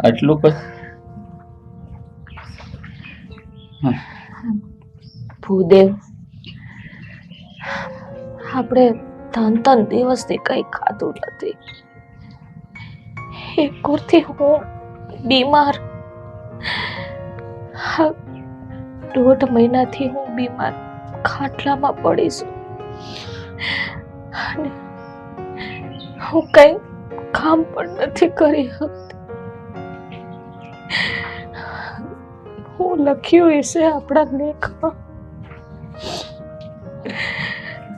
આટલું કર. ભૂદેવ, આપણે 3 દિવસથી કઈ ખાધું નથી. એક કોરથી હું બીમાર, 1.5 મહિનાથી હું બીમાર ખાટલામાં પડી છું અને હું કઈ કામ પણ નથી કરી શકતી. હું લખ્યું હશે આપણા લેખમાં,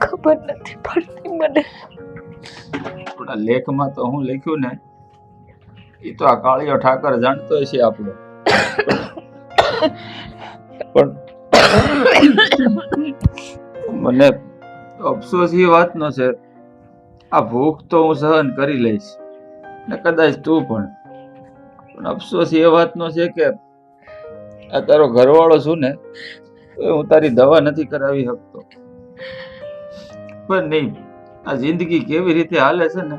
ખબર નથી પડતી મને. આપણા લેખમાં તો હું લખ્યું ને એ તો આ કાળિયો ઠાકર જાણતો હશે આપણો. પણ મને અફસોસ એ વાતનો છે, આ ભૂખ તો હું સહન કરી લઈશ ને કદાચ તું પણ અફસોસ એ વાતનો છે કે આ તારો ઘરવાળો છું ને તો હું તારી દવા નથી કરાવી શકતો. પણ નહીં, આ જિંદગી કેવી રીતે હાલે છે ને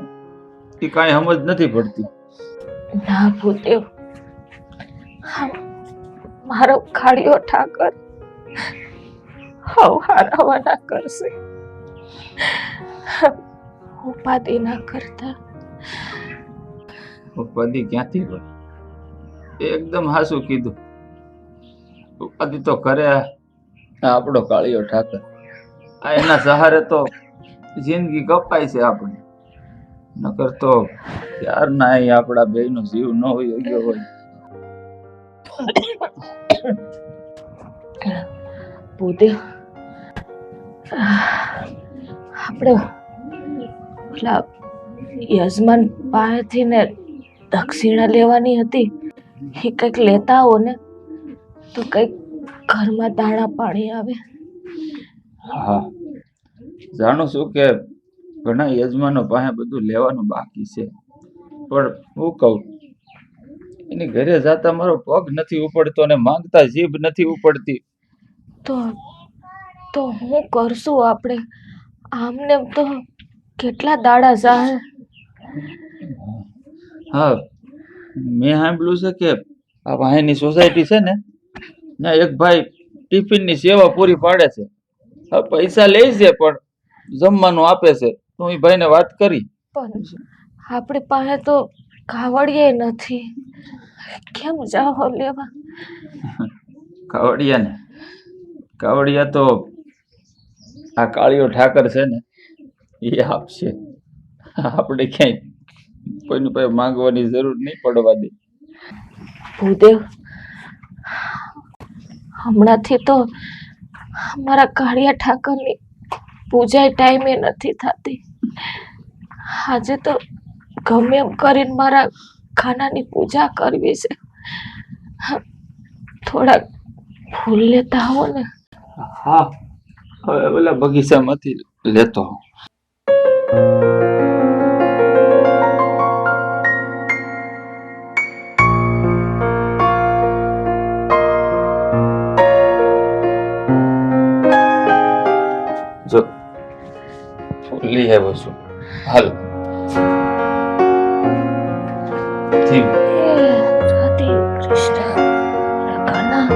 એ કાંઈ સમજ નથી પડતી. ના ભૂદેવ, મારો કાળિયો ઠાકર હારાવાના કરશે. ઉપાધિ ના કરતા. ઉપાધિ ક્યાંથી હોય? એકદમ હાસું કીધું. ઉપાધિ તો કરે આપણો કાળિયો ઠાકર. આ એના સહારે તો જિંદગી કપાય છે આપણી. નકર તો ત્યારના અહીં આપણા બેયનો જીવ ન હોય ગયો હોય. ભૂદેવ, આપણે પેલા યજમાન પાસેથી ને દક્ષિણા લેવાની હતી, એ કંઈક લેતા આવો ને તો કંઈક ઘરમાં દાણા પાણી આવે. હા, જાણું છું કે ઘણા યજમાનો પાસે બધું લેવાનું બાકી છે, પણ હું કહું, એની ઘરે જાતા મારો પગ નથી ઉપડતો ને માંગતા જીભ નથી ઉપડતી. તો હું કરશું આપણે? આમને તો કેટલા દાડા જાય. હા, મેં સાંભળ્યું છે કે આ વાહીની સોસાયટી છે ને ત્યાં એક ભાઈ ટિફિનની સેવા પૂરી પાડે છે. હા, પૈસા લે છે પણ જમવાનું આપે છે. તો એ ભાઈને વાત કરી. પણ આપણી પાસે તો કાવડિયે નથી, કેમ જાઓ લેવા? કાવડિયા તો આ કાળિયો ઠાકર છે ને એ આપશે. આપણે ક્યાંય કોઈની પાસે માંગવાની જરૂર નહીં પડવા દે. ભૂદેવ, હમણાંથી તો અમારા કાળિયા ઠાકરની પૂજા ટાઈમે નથી થતી. આજે તો ગમે એમ કરીને મારા ખાનાની પૂજા કરવી છે. થોડાક ફૂલ લેતા હો ને. હા, હવે ઓલા બગીચામાંથી લેતો. જો લઈ આવ્યો છું, હાલ. રાધે કૃષ્ણ કાના.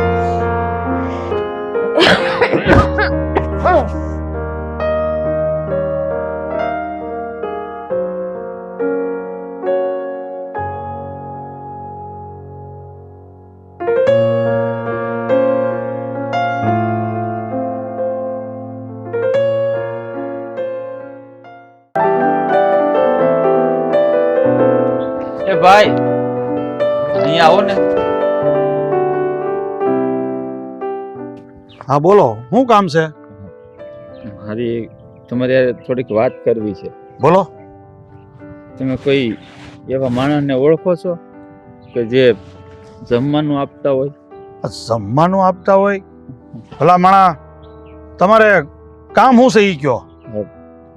એ ભાઈ, અહીંયા આવો ને. હા બોલો, શું કામ છે? મારી તમારે હારે થોડીક વાત કરવી છે. બોલો. તમે કોઈ એવા માણસને ઓળખો છો કે જે જમવાનું આપતા હોય? જમવાનું આપતા હોય? ભલા માણા, તમારે કામ શું છે ઈ કયો?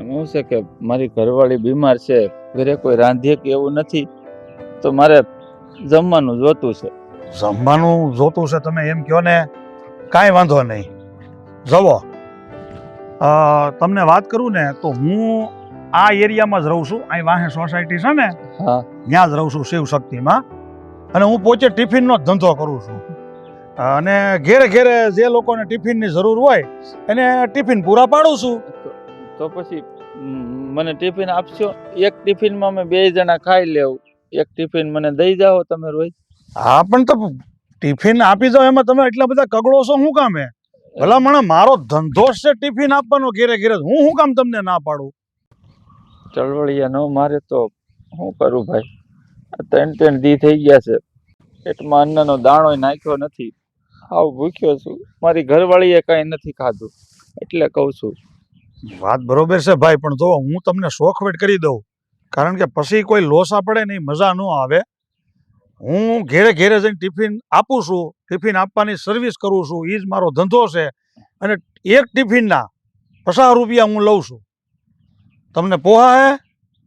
શું છે કે મારી ઘરવાળી બીમાર છે, ઘરે કોઈ રાંધે કે એવું નથી, તો મારે જમવાનું જોતું છે. જમવાનું જોતું છે તમે એમ કહો ને, કાંઈ વાંધો નહીં. જવો, તમને વાત કરું ને તો હું આ એરિયામાં જ રહું છું. અહીં વાહે સોસાયટી છે ને, હા, ત્યાં જ રહું છું, શિવ શક્તિમાં. અને હું પોતે ટિફિનનો જ ધંધો કરું છું. અને ઘેરે ઘેરે જે લોકોને ટિફિનની જરૂર હોય એને ટિફિન પૂરા પાડું છું. તો પછી મને ટિફિન આપશો? એક ટિફિનમાં અમે 2 જણા ખાઈ લેવું. એક ટિફિન મને દઈ જાઓ તમે રોજ. હા પણ તો ટિફિન આપી જાવ એમાં તમે એટલા બધા કગડો છો શું કામે? ભલા મને મારો ધંધો જ છે ટિફિન આપવાનો ઘેરે ઘેરે. હું શું કામ તમને ના પાડું? ચળવળિયા ન મારે તો શું કરું ભાઈ? 3 દી થઈ ગયા છે, પેટમાં અન્નનો દાણો નાખ્યો નથી. હાવ ભૂખ્યો છું. મારી ઘરવાળીએ કાંઈ નથી ખાધું, એટલે કહું છું. વાત બરોબર છે ભાઈ, પણ જો હું તમને શોખવેટ કરી દઉં, કારણ કે પછી કોઈ લોસા પડે ને મજા ન આવે. હું ઘેરે ઘેરે જઈને ટિફિન આપું છું, ટિફિન આપવાની સર્વિસ કરું છું, એ જ મારો ધંધો છે. અને એક ટિફિનના 50 રૂપિયા હું લઉં છું. તમને પોહા હે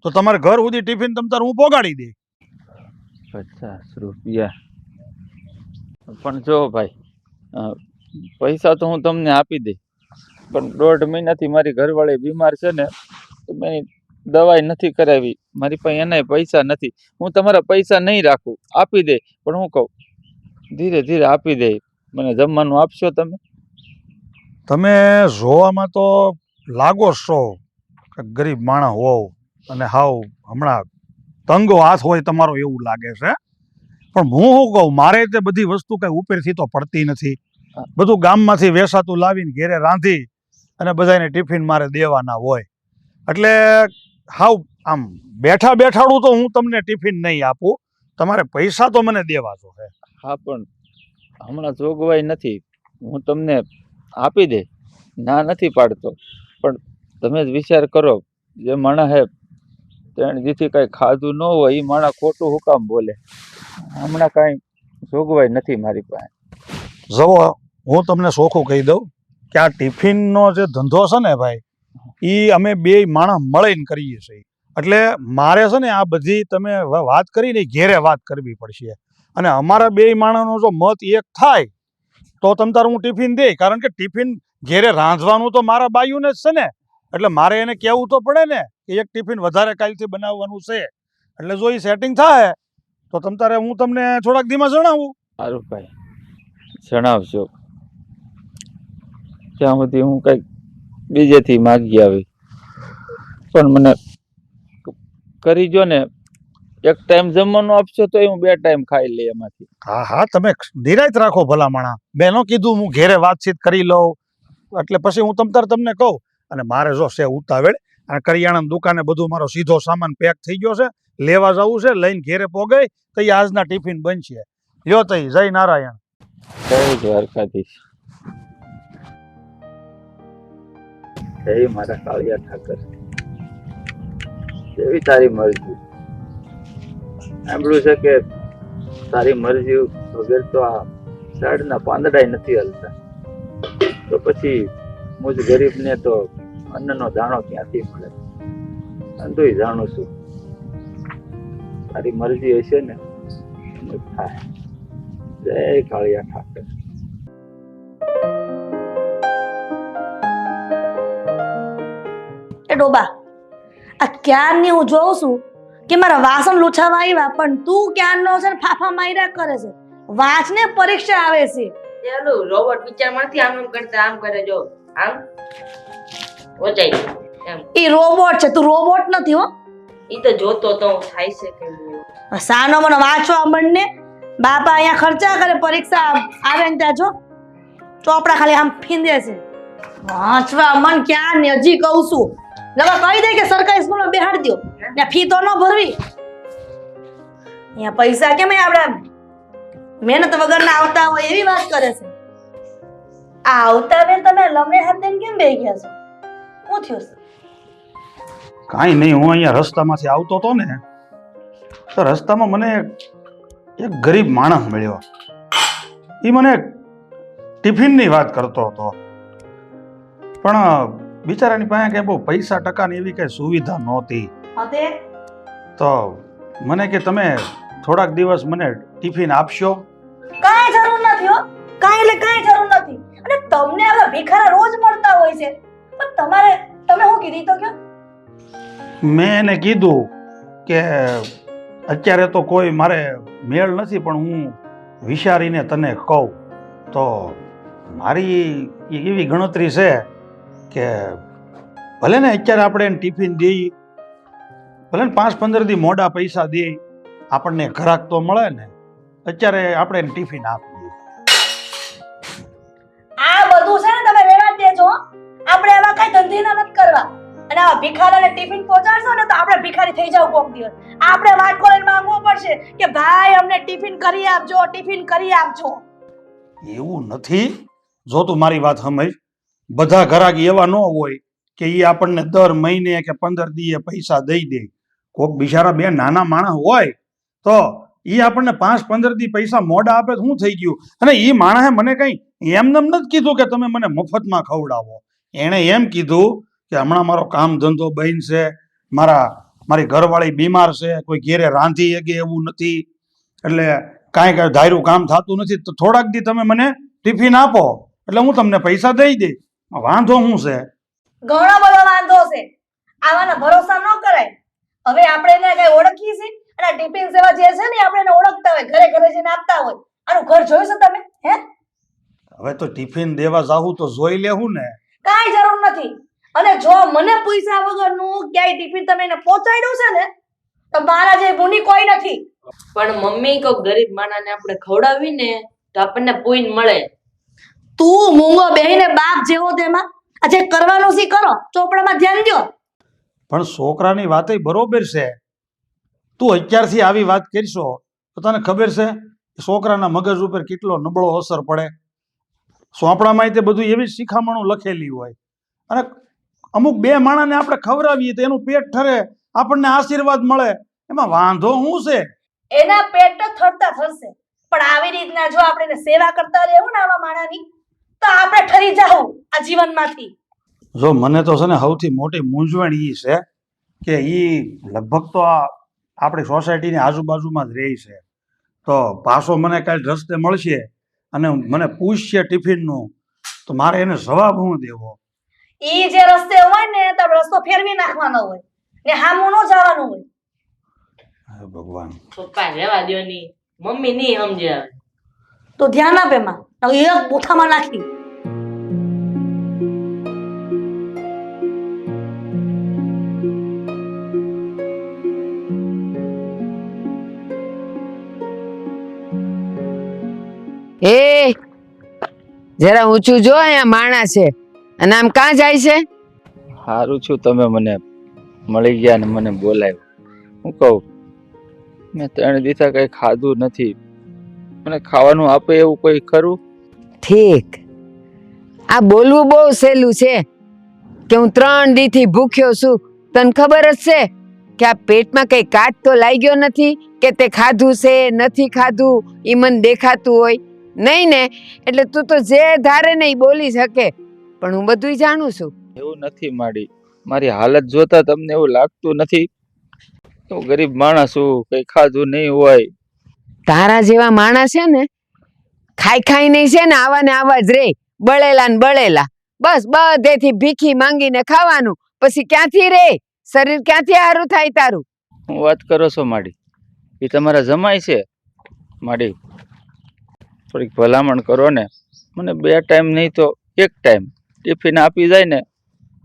તો તમારે ઘર સુધી ટિફિન તમ તાર હું પોગાડી દઈ. 50 રૂપિયા? પણ જો ભાઈ, પૈસા તો હું તમને આપી દઈ, પણ 1.5 મહિનાથી મારી ઘરવાળી બીમાર છે ને, તો મેં દવાઈ નથી કરાવી. મારી પાસે એનાય પૈસા નથી. હું તમારા પૈસા નહીં રાખું, આપી દે. પણ હું કહું, ધીરે ધીરે આપી દે. મને જમવાનું આપશો તમે? તમે જોવામાં તો લાગો છો કે ગરીબ માણસ હોવ અને હાવ હમણાં તંગો હાથ હોય તમારો એવું લાગે છે. પણ હું શું કહું, મારે તે બધી વસ્તુ કઈ ઉપરથી તો પડતી નથી. બધું ગામમાંથી વેસાતું લાવીને ઘેરે રાંધી અને બધાને ટિફિન મારે દેવાના હોય. એટલે હાવ આમ બેઠા બેઠાડું તો હું તમને ટિફિન નહીં આપું. તમારે પૈસા તો મને દેવા જો છે. હા, પણ હમણાં જોગવાઈ નથી. હું તમને આપી દે, ના નથી પાડતો, પણ તમે જ વિચાર કરો. જે માણસ હે 3 દીથી કાંઈ ખાધું ન હોય, એ માણસ ખોટું હું કામ બોલે? હમણાં કાંઈ જોગવાઈ નથી મારી પાસે. જવો, હું તમને ચોખ્ખું કહી દઉં કે આ ટિફિનનો જે ધંધો છે ને ભાઈ, એ અમે 2 માણસ મળીને કરીએ છીએ. એટલે મારે છે ને આ બધી તમે વાત કરીને ઘેરે વાત કરવી પડશે. અને અમારા 2 માણસનો જો મત એક થાય તો તમ તાર હું ટિફિન દે. કારણ કે ટિફિન ઘેરે રાંધવાનું તો મારા બાયુને જ છે ને, એટલે મારે એને કહેવું તો પડે ને કે એક ટિફિન વધારે કાલથી બનાવવાનું છે. એટલે જો એ સેટિંગ થાય તો તમ તારે હું તમને થોડાક દીમાં જણાવું. સારું ભાઈ, જણાવજો. ત્યાં સુધી હું કંઈક બીજેથી માગી આવી, પણ મને કરી જો ને. એક ટાઈમ જમવાનું આપશો તો હું 2 ટાઈમ ખાઈ લઈ એમાંથી. હા હા, તમે નિરાયત રાખો ભલા માણા. બેનો કીધું હું ઘેરે વાતચીત કરી લઉં, એટલે પછી હું તમને કહું. અને મારે જો છે ઉતાવળ, અને કરિયાણાની દુકાને બધું મારો સીધો સામાન પેક થઈ ગયો છે, લેવા જવું છે. લઈને ઘેરે પોગાય તો આજના ટિફિન બનશે. લ્યો તઈ, જય નારાયણ. જય દ્વારકાધીશ. જય મારા કાળિયા ઠાકર. જેવી તારી મરજી. સાંભળ્યું છે કે તારી મરજી વગર તો આ ઝાડના પાંદડાય નથી હલતા. તો પછી મુજ ગરીબને તો અન્નનો દાણો ક્યાંથી મળે? અંધુય જાણું છું. તારી મરજી હશે ને થાય. જય કાળિયા ઠાકર. એ ડોબા, આ ક્યારની હું જોઉં છું કે મારા વાસણ લૂછાવા આવ્યા, પણ તું ક્યારનો છે ને ફાફા માર્યા કરે છે. વાંચને પરીક્ષા આવે છે. ચાલો રોબોટ પિક્ચર માંથી આમ કરતા આમ કરે જો આમ ઓચાઈ એમ. ઈ રોબોટ છે, તું રોબોટ નથી હો. ઈ તો જોતો તો થાય છે કે નહીં. સાનો મને વાંચવા માંડને. બાપા અહીંયા ખર્ચા કરે, પરીક્ષા આવે ને ત્યાં જો ચોપડા ખાલી આમ ફીંદે છે. વાંચવા મન ક્યાં ને હજી કહું છું. લગા કહી દે કે સરકારી સ્કૂલમાં બેહાડી દો, ત્યાં ફી તો ન ભરવી. અહીંયા પૈસા કેમ આપણે મહેનત વગરના આવતા હોય એવી વાત કરે છે. આ આવતા વેર તમે લમણે હાથ દઈને કેમ બેહી ગયા છો? શું થયું છે? કાંઈ નહીં, હું અહીંયા રસ્તામાંથી આવતો હતો ને તો રસ્તામાં મને એક ગરીબ માણસ મળ્યો. એ મને ટિફિનની વાત કરતો હતો, પણ બિચારાની પાસે કંઈ બહુ પૈસા ટકાની એવી કંઈ સુવિધા નહોતી. હતે તો મને કે તમે થોડાક દિવસ મને ટિફિન આપશો. કાંઈ જરૂર નથી હો, કાંઈ એટલે કાંઈ જરૂર નથી. અને તમને આવા ભિખારા રોજ મળતા હોય છે, પણ તમે શું કીધી તો કયો? મેં એને કીધું કે અત્યારે તો કોઈ મારે મેળ નથી, પણ હું વિચારીને તને કહું. તો મારી એવી ગણતરી છે કે ભલે ને અત્યારે આપણે એને ટિફિન દઈએ, ભલે ને 5-15 દી મોડા પૈસા દઈએ, આપણને ઘરાક તો મળે ને. અત્યારે આપણે એને ટિફિન આપીએ. આ બધું છે ને તમે રેવા જ દેજો હો. આપણે આવા કઈ ધંધીના નથી કરવા. અને આવા ભિખારાને ટિફિન પહોંચાડશો ને તો આપણે ભિખારી થઈ જાવ કોક દિવસ. આપણે વાત કરીને માંગવું પડશે કે ભાઈ અમને ટિફિન કરી આપજો, ટિફિન કરી આપજો. એવું નથી. જો તું મારી વાત સમજ, બધા ઘરાક એવા ન હોય કે એ આપણને દર મહિને કે 15 દીએ પૈસા દઈ દે. કોક બિચારા બે નાના માણસ હોય તો એ આપણને 5-15 દી પૈસા મોડા આપે તો શું થઈ ગયું? અને એ માણસે મને કઈ એમને નથી કીધું કે તમે મને મફતમાં ખવડાવો. એણે એમ કીધું કે હમણાં મારો કામ ધંધો બંધ છે, મારી ઘરવાળી બીમાર છે, કોઈ ઘેરે રાંધી શકે એવું નથી, એટલે કાંઈ ધાર્યું કામ થતું નથી, તો થોડાક દી તમે મને ટિફિન આપો એટલે હું તમને પૈસા દઈ દઈ. વાંધો શું છે? ઘણો બધો વાંધો છે. આવાના ભરોસા ન કરાય. હવે આપણે એને કઈ ઓળખીએ છીએ અને આ ટિફિન સેવા જે છે ને આપણે એને ઓળખતા હોય, ઘરે ઘરે જઈને આપતા હોય. આનું ઘર જોયું છે તમે? હે, હવે તો ટિફિન દેવા જાવું તો જોઈ લેવું ને. કાંઈ જરૂર નથી. અને જો મને પૈસા વગરનું ક્યાંય ટિફિન તમે એને પહોંચાડ્યું છે ને તો મારા જે ગુની કોઈ નથી. પણ મમ્મી કોઈ ગરીબ માણસને આપણે ખવડાવી ને તો આપણને પુણ્ય મળે. તું મૂંગો બેહીને બાપ જેવો તેમાં આ જે કરવાનું છે કરો, ચોપડામાં ધ્યાન દ્યો. પણ છોકરાની વાત બરોબર છે. તું અત્યારથી આવી વાત કરશો તો તને ખબર છે છોકરાના મગજ ઉપર કેટલો નબળો અસર પડે. ચોપડામાં તે બધું એવી શિખામણો લખેલી હોય, અને અમુક બે માણસને આપણે ખવડાવીએ તો એનું પેટ ઠરે, આપણને આશીર્વાદ મળે, એમાં વાંધો શું છે? એના પેટ તો થરતા થશે, પણ આવી રીતના જો આપણે એને સેવા કરતા રહેવું ને આવા માણાની તો આપણે ઠરી જાવું આ જીવનમાંથી. જો મને તો છે ને સૌથી મોટી મૂંઝવણ એ છે કે એ લગભગ તો આપણી સોસાયટીની આજુબાજુમાં જ રહે છે, તો પાછો મને કાંઈ રસ્તે મળશે અને મને પૂછશે ટિફિનનું, તો મારે એને જવાબ શું દેવો? ઈ જે રસ્તે હોય ને તો રસ્તો ફેરવી નાખવાનો હોય ને હામું ન જવાનું હોય. હે ભગવાન. પપ્પા રહેવા દ્યો ની, મમ્મી નહીં સમજે હવે. તો ધ્યાન આપે માં, એક બુથામાં નાખી. એ જરા ઊંચું જો, અહીંયા માણસ છે અને આમ કાં જાય છે? સારું છું તમે મને મળી ગયા ને મને બોલાવ્યો. હું કહું, મેં 3 દિવસ કઈ ખાધું નથી, મને ખાવાનું આપે એવું કોઈ ખરું? ઠીક, આ બોલવું બહુ સહેલું છે કે હું 3 દીથી ભૂખ્યો છું. તને ખબર જ છે કે આ પેટમાં કઈ કાટ તો લાગ્યો નથી કે તે ખાધું છે નથી ખાધું ઈ મને દેખાતું હોય નહીં ને? એટલે તું તો જે ધારે ને ઈ બોલી શકે, પણ હું બધુંય જાણું છું. એવું નથી માડી, મારી હાલત જોતા તમને એવું લાગતું નથી? હું ગરીબ માણસ છું, કઈ ખાધું નહીં હોય. તારા જેવા માણસ છે ને ખાઈ નહીં છે ને આવા ને આવા જ રે, બળેલા ને બળેલા, બસ બધેથી ભીખી માંગીને ખાવાનું, પછી ક્યાંથી રે? શરીર ક્યાંથી હારું થાય તારું? હું વાત કરો છો માડી? એ તમારા જમાય છે માડી? થોડીક ભલામણ કરો ને, મને 2 ટાઈમ નહીં તો 1 ટાઈમ ટિફિન આપી જાય ને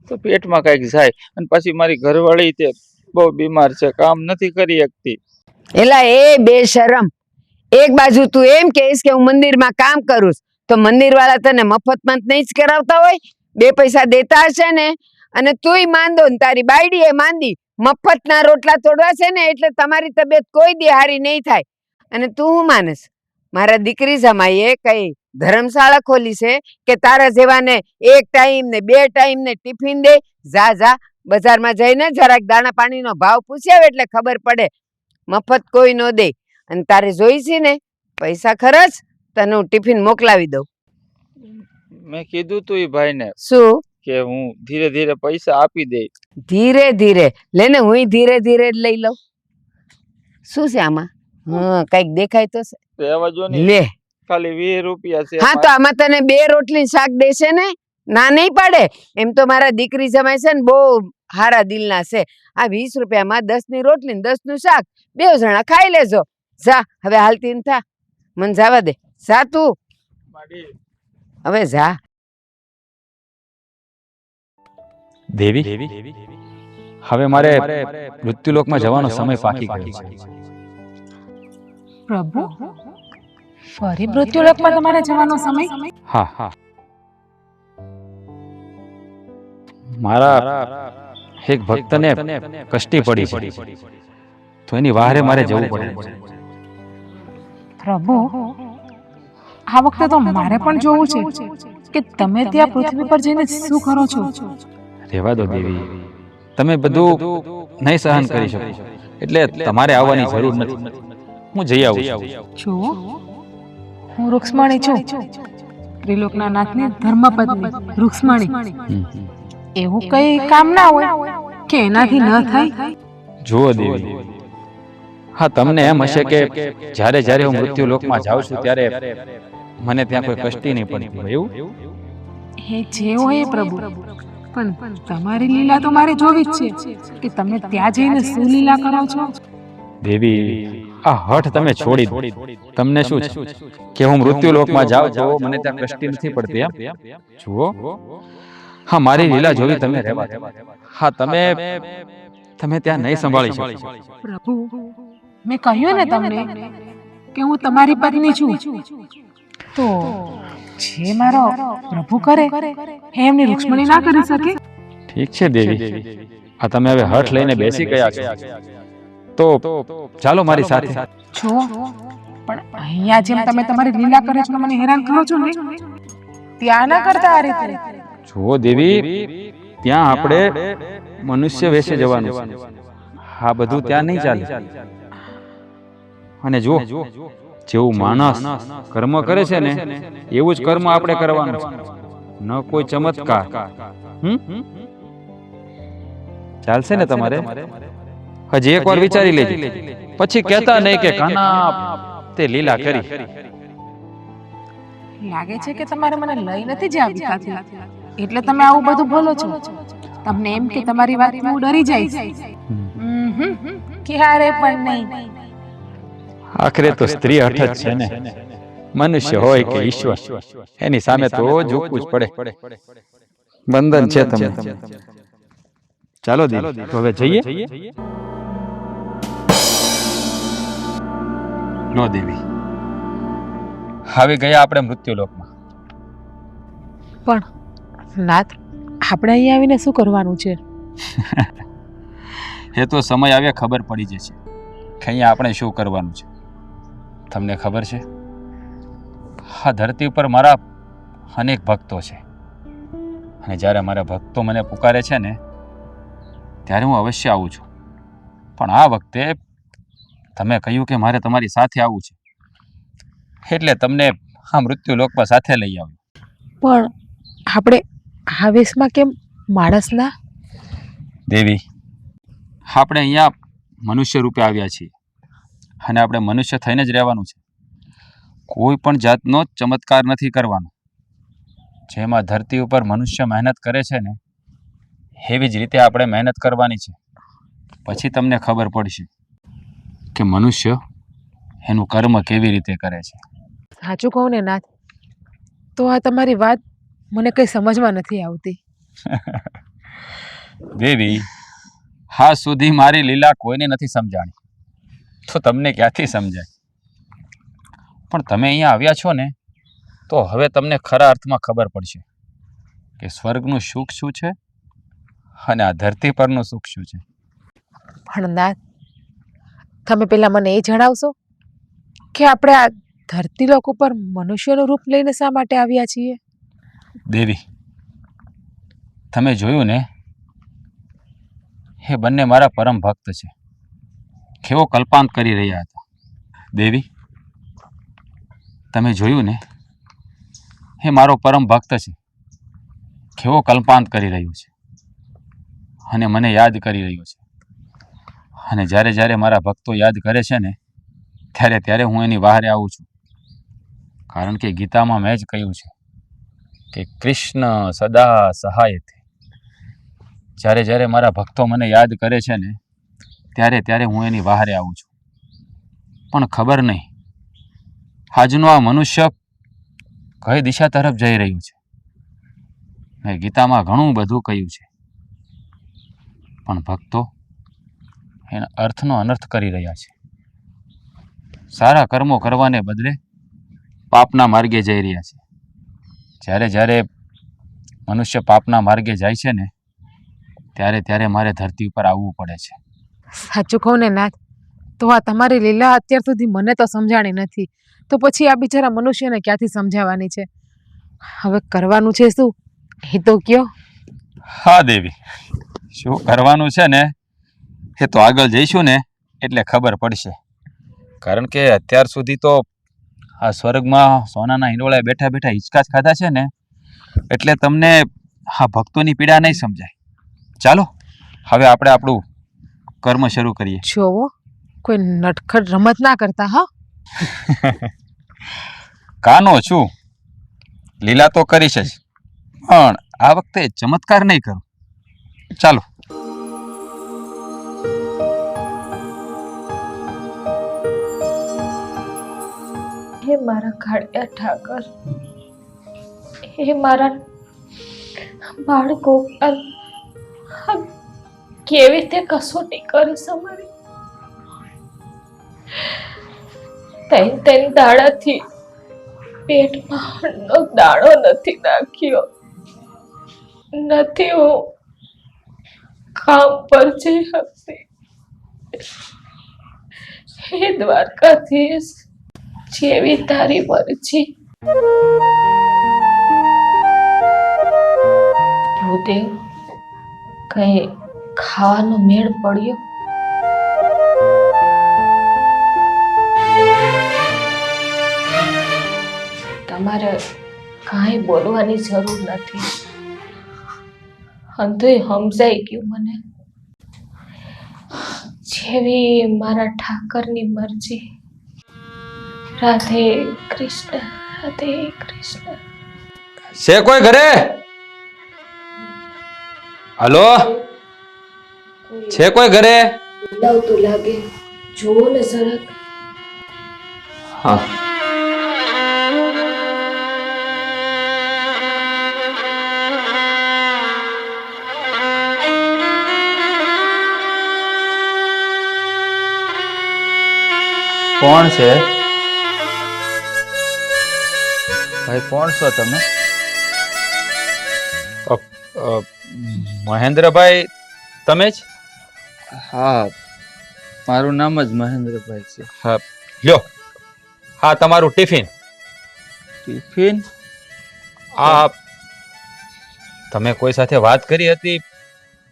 તો પેટમાં કંઈક જાય. અને પછી મારી ઘરવાળી તે બહુ બીમાર છે, કામ નથી કરી શકતી. એલા એ બેશરમ, એક બાજુ તું એમ કહીશ કે હું મંદિરમાં કામ કરું છું, તો મંદિર વાળા તને મફતમાં નહીં જ કરાવતા હોય? 2 પૈસા દેતા હશે ને? અને તુંય માંદો ને તારી બાયડી એ માંદી, મફતના રોટલા તોડવા છે ને એટલે તમારી તબિયત કોઈ દી હારી નહીં થાય. અને તું હું માનસ? મારા દીકરી જમાઈએ કઈ ધર્મશાળા ખોલી છે કે તારા જેવાને એક ટાઈમ ને 2 ટાઈમ ને ટિફિન દે? જા જા, બજારમાં જઈને જરાક દાણા પાણીનો ભાવ પૂછી આવે એટલે ખબર પડે. મફત કોઈ ન દે. અને તારે જોઈ છે ને પૈસા ખર્ચ, તને હું ટિફિન મોકલાવી દઉં. મેં કીધું તું એ ભાઈને શું કે હું ધીરે ધીરે પૈસા આપી દઈ. ધીરે ધીરે લેને, હું ધીરે ધીરે જ લઈ લઉં. શું છે આમાં? હા, કઈક દેખાય તો છે. રહેવા જો ને, લે. ખાલી 20 રૂપિયા છે. હા, તો આમાં તને 2 રોટલી શાક દેશે ને? ના નહીં પાડે. એમ તો મારા દીકરી જમાય છે ને બહુ હારા દિલના છે. આ 20 રૂપિયામાં 10 ની રોટલી ને 10 નું શાક, 2 જણા ખાઈ લેજો. જા હવે હાલતી ન થા, મને જવા દે. જા તું હવે જા. દેવી, હવે મારે મૃત્યુલોકમાં જવાનો સમય પાકી ગયો છે. પ્રભુ, ફરી મૃત્યુલોકમાં તમારે જવાનો સમય? હા, મારા એક ભક્તને કષ્ટી પડી છે, તો એની વાહરે મારે જવું પડે. પ્રભુ, આ વખતે તો મારે પણ જોવું છે કે તમે ત્યાં પૃથ્વી પર જઈને શું કરો છો. રહેવા દો દેવી, તમે બધું નહીં સહન કરી શકો એટલે તમારે આવવાની જરૂર નથી. હું જઈ આવું છું. જુઓ, હું રૂક્ષ્મણી છું, ત્રિલોકના નાથની ધર્મપત્ની રૂક્ષ્મણી. એવું કઈ કામ ના હોય કે એનાથી ન થાય? જુઓ દેવી, હા, તમને એમ હશે કે જ્યારે જ્યારે હું મૃત્યુલોકમાં જાઉં છું ત્યારે મને ત્યાં કોઈ કષ્ટી નહીં પડતી હોય, એવું? એ જે હોય એ પ્રભુ, પણ તમારી લીલા તો મારે જોવી જ છે કે તમે ત્યાં જઈને શું લીલા કરો છો. દેવી, આ હઠ તમે છોડી દો. તમને શું છે કે હું મૃત્યુલોકમાં જાઉં તો મને ત્યાં કષ્ટી નથી પડતી? એમ જુઓ, હા, મારી લીલા જોવી તમે રહેવા દો. હા, તમે ત્યાં નહીં સંભાળી શકો. પ્રભુ, મેં કહ્યું ને તમને કે હું તમારી પત્ની છું, તો જે મારો પ્રભુ કરે એ એમની રૂક્ષ્મણી ના કરી શકે? ઠીક છે દેવી, આ તમે હવે હઠ લઈને બેસી ગયા છો તો ચાલો મારી સાથે. છો, પણ અહીંયા જેમ તમે તમારી લીલા કરે છો મને હેરાન કરો છો ને, ત્યાં ના કરતા આ રીતે. જુઓ દેવી, ત્યાં આપણે મનુષ્ય વેશે જવાનું છે. હા, બધું ત્યાં નહીં ચાલે. અને જુઓ, જેવું માણસ કર્મ કરે છે ને એવું જ કર્મ આપણે કરવાનું છે, ન કોઈ ચમત્કાર. ચાલશે ને તમારે? હજી એક વાર વિચારી લેજો, પછી કહેતા નહીં કે કાના તે લીલા કરી. લાગે છે કે તમારે મને લઈ નથી જાવી સાથે, એટલે તમે આવું બધું બોલો છો. તમને એમ કે તમારી વાત હું ડરી જઈશ? ક્યારે પણ નહીં. આખરે તો સ્ત્રી હઠ જ છે ને, મનુષ્ય હોય કે ઈશ્વર, એની સામે તો ઝૂકવું જ પડે. બંધન છે તમને. ચાલો દેવી, તો હવે જઈએ. લો દેવી, હવે ગયા આપણે મૃત્યુલોકમાં. પણ નાથ, આપણે અહીંયા આવીને શું કરવાનું છે? એ તો સમય આવે ખબર પડી જશે કે અહીંયા આપણે શું કરવાનું છે. તમને ખબર છે, આ ધરતી ઉપર મારા અનેક ભક્તો છે, અને જ્યારે મારા ભક્તો મને પુકારે છે ને ત્યારે હું અવશ્ય આવું છું. પણ આ વખતે તમે કહ્યું કે મારે તમારી સાથે આવવું છે, એટલે તમને આ મૃત્યુલોકમાં સાથે લઈ આવ્યો. પણ આપણે આ વેશમાં કેમ માણસના? દેવી, આપણે અહીંયા મનુષ્ય રૂપે આવ્યા છીએ, અને આપણે મનુષ્ય થઈને જ રહેવાનું છે. કોઈ પણ જાતનો ચમત્કાર નથી કરવાનો. જેમાં ધરતી ઉપર મનુષ્ય મહેનત કરે છે ને એવી જ રીતે આપણે મહેનત કરવાની છે. પછી તમને ખબર પડશે કે મનુષ્ય એનું કર્મ કેવી રીતે કરે છે. સાચું કહું ને નાથ, તો આ તમારી વાત મને કંઈ સમજમાં નથી આવતી. દેવી, હા સુધી મારી લીલા કોઈને નથી સમજાણી, તો તમને ક્યાંથી સમજાય? પણ તમે અહીંયા આવ્યા છો ને તો હવે તમને ખરા અર્થમાં ખબર પડશે કે સ્વર્ગનું સુખ શું છે અને આ ધરતી પરનું સુખ શું છે. પણ નાથ, તમે પેલા મને એ જણાવશો કે આપણે આ ધરતી લોકો પર મનુષ્યનું રૂપ લઈને શા માટે આવ્યા છીએ? દેવી, તમે જોયું ને, એ બંને મારા પરમ ભક્ત છે. કેવો કલ્પાંત કરી રહ્યા હતા. દેવી, તમે જોયું ને, એ મારો પરમ ભક્ત છે. કેવો કલ્પાંત કરી રહ્યો છે અને મને યાદ કરી રહ્યો છે. અને જ્યારે જ્યારે મારા ભક્તો યાદ કરે છે ને, ત્યારે ત્યારે હું એની બહારે આવું છું. કારણ કે ગીતામાં મેં જ કહ્યું છે કે કૃષ્ણ સદા સહાયતે. જ્યારે જ્યારે મારા ભક્તો મને યાદ કરે છે ને, ત્યારે ત્યારે હું એની બહારે આવું છું. પણ ખબર નહીં આજનો આ મનુષ્ય કઈ દિશા તરફ જઈ રહ્યું છે. મેં ગીતામાં ઘણું બધું કહ્યું છે, પણ ભક્તો એના અર્થનો અનર્થ કરી રહ્યા છે. સારા કર્મો કરવાને બદલે પાપના માર્ગે જઈ રહ્યા છે. જ્યારે જ્યારે મનુષ્ય પાપના માર્ગે જાય છે ને, ત્યારે ત્યારે મારે ધરતી ઉપર આવવું પડે છે. સાચું કહું ને નાથ, તો આ તમારી લીલા અત્યાર સુધી મને તો સમજાણી નથી, તો પછી આ બિચારા મનુષ્યને ક્યાંથી સમજાવવાની છે? હવે કરવાનું છે શું એ તો કયો. હા દેવી, શું કરવાનું છે ને એ તો આગળ જઈશું ને એટલે ખબર પડશે. કારણ કે અત્યાર સુધી તો આ સ્વર્ગમાં સોનાના હિંડોળે બેઠા બેઠા હિંચકા જ ખાધા છે ને, એટલે તમને આ ભક્તોની પીડા નહીં સમજાય. ચાલો હવે આપણે આપણું કર્મ શરૂ કરીએ. જોવો, કોઈ નટખટ રમત ના કરતા. હા, કાનો છું, લીલા તો કરીશ જ, પણ આ વખતે ચમત્કાર નહીં કરું. ચાલો. હે મારા કાળિયા ઠાકર, હે મારા બાળકો, કેવી રીતે કસોટી કરીશ અમારી? ત્રણ દાડાથી પેટમાં દાણો નથી નાખ્યો, નથી હું કામ પર જઈ શકતી. હે દ્વારકાધીશ, જેવી તારી મરજી. ભૂદેવ, કઈ ખાવાનો મેળ પડ્યો? તમારે કાંઈ બોલવાની જરૂર નથી, અંધુય સમજાઈ ગયું મને. જેવી મારા ઠાકરની મરજી. રાધે કૃષ્ણ, રાધે કૃષ્ણ. છે કોઈ ઘરે? હલો, છે કોઈ ઘરે? બોલાવતું લાગે, જોવો ને જરાક. હા. કોણ છે ભાઈ? કોણ છો તમે? મહેન્દ્રભાઈ, તમે જ? હા, મારું નામ જ મહેન્દ્રભાઈ છે. હા, લ્યો, હા તમારું ટિફિન. ટિફિન? આ તમે કોઈ સાથે વાત કરી હતી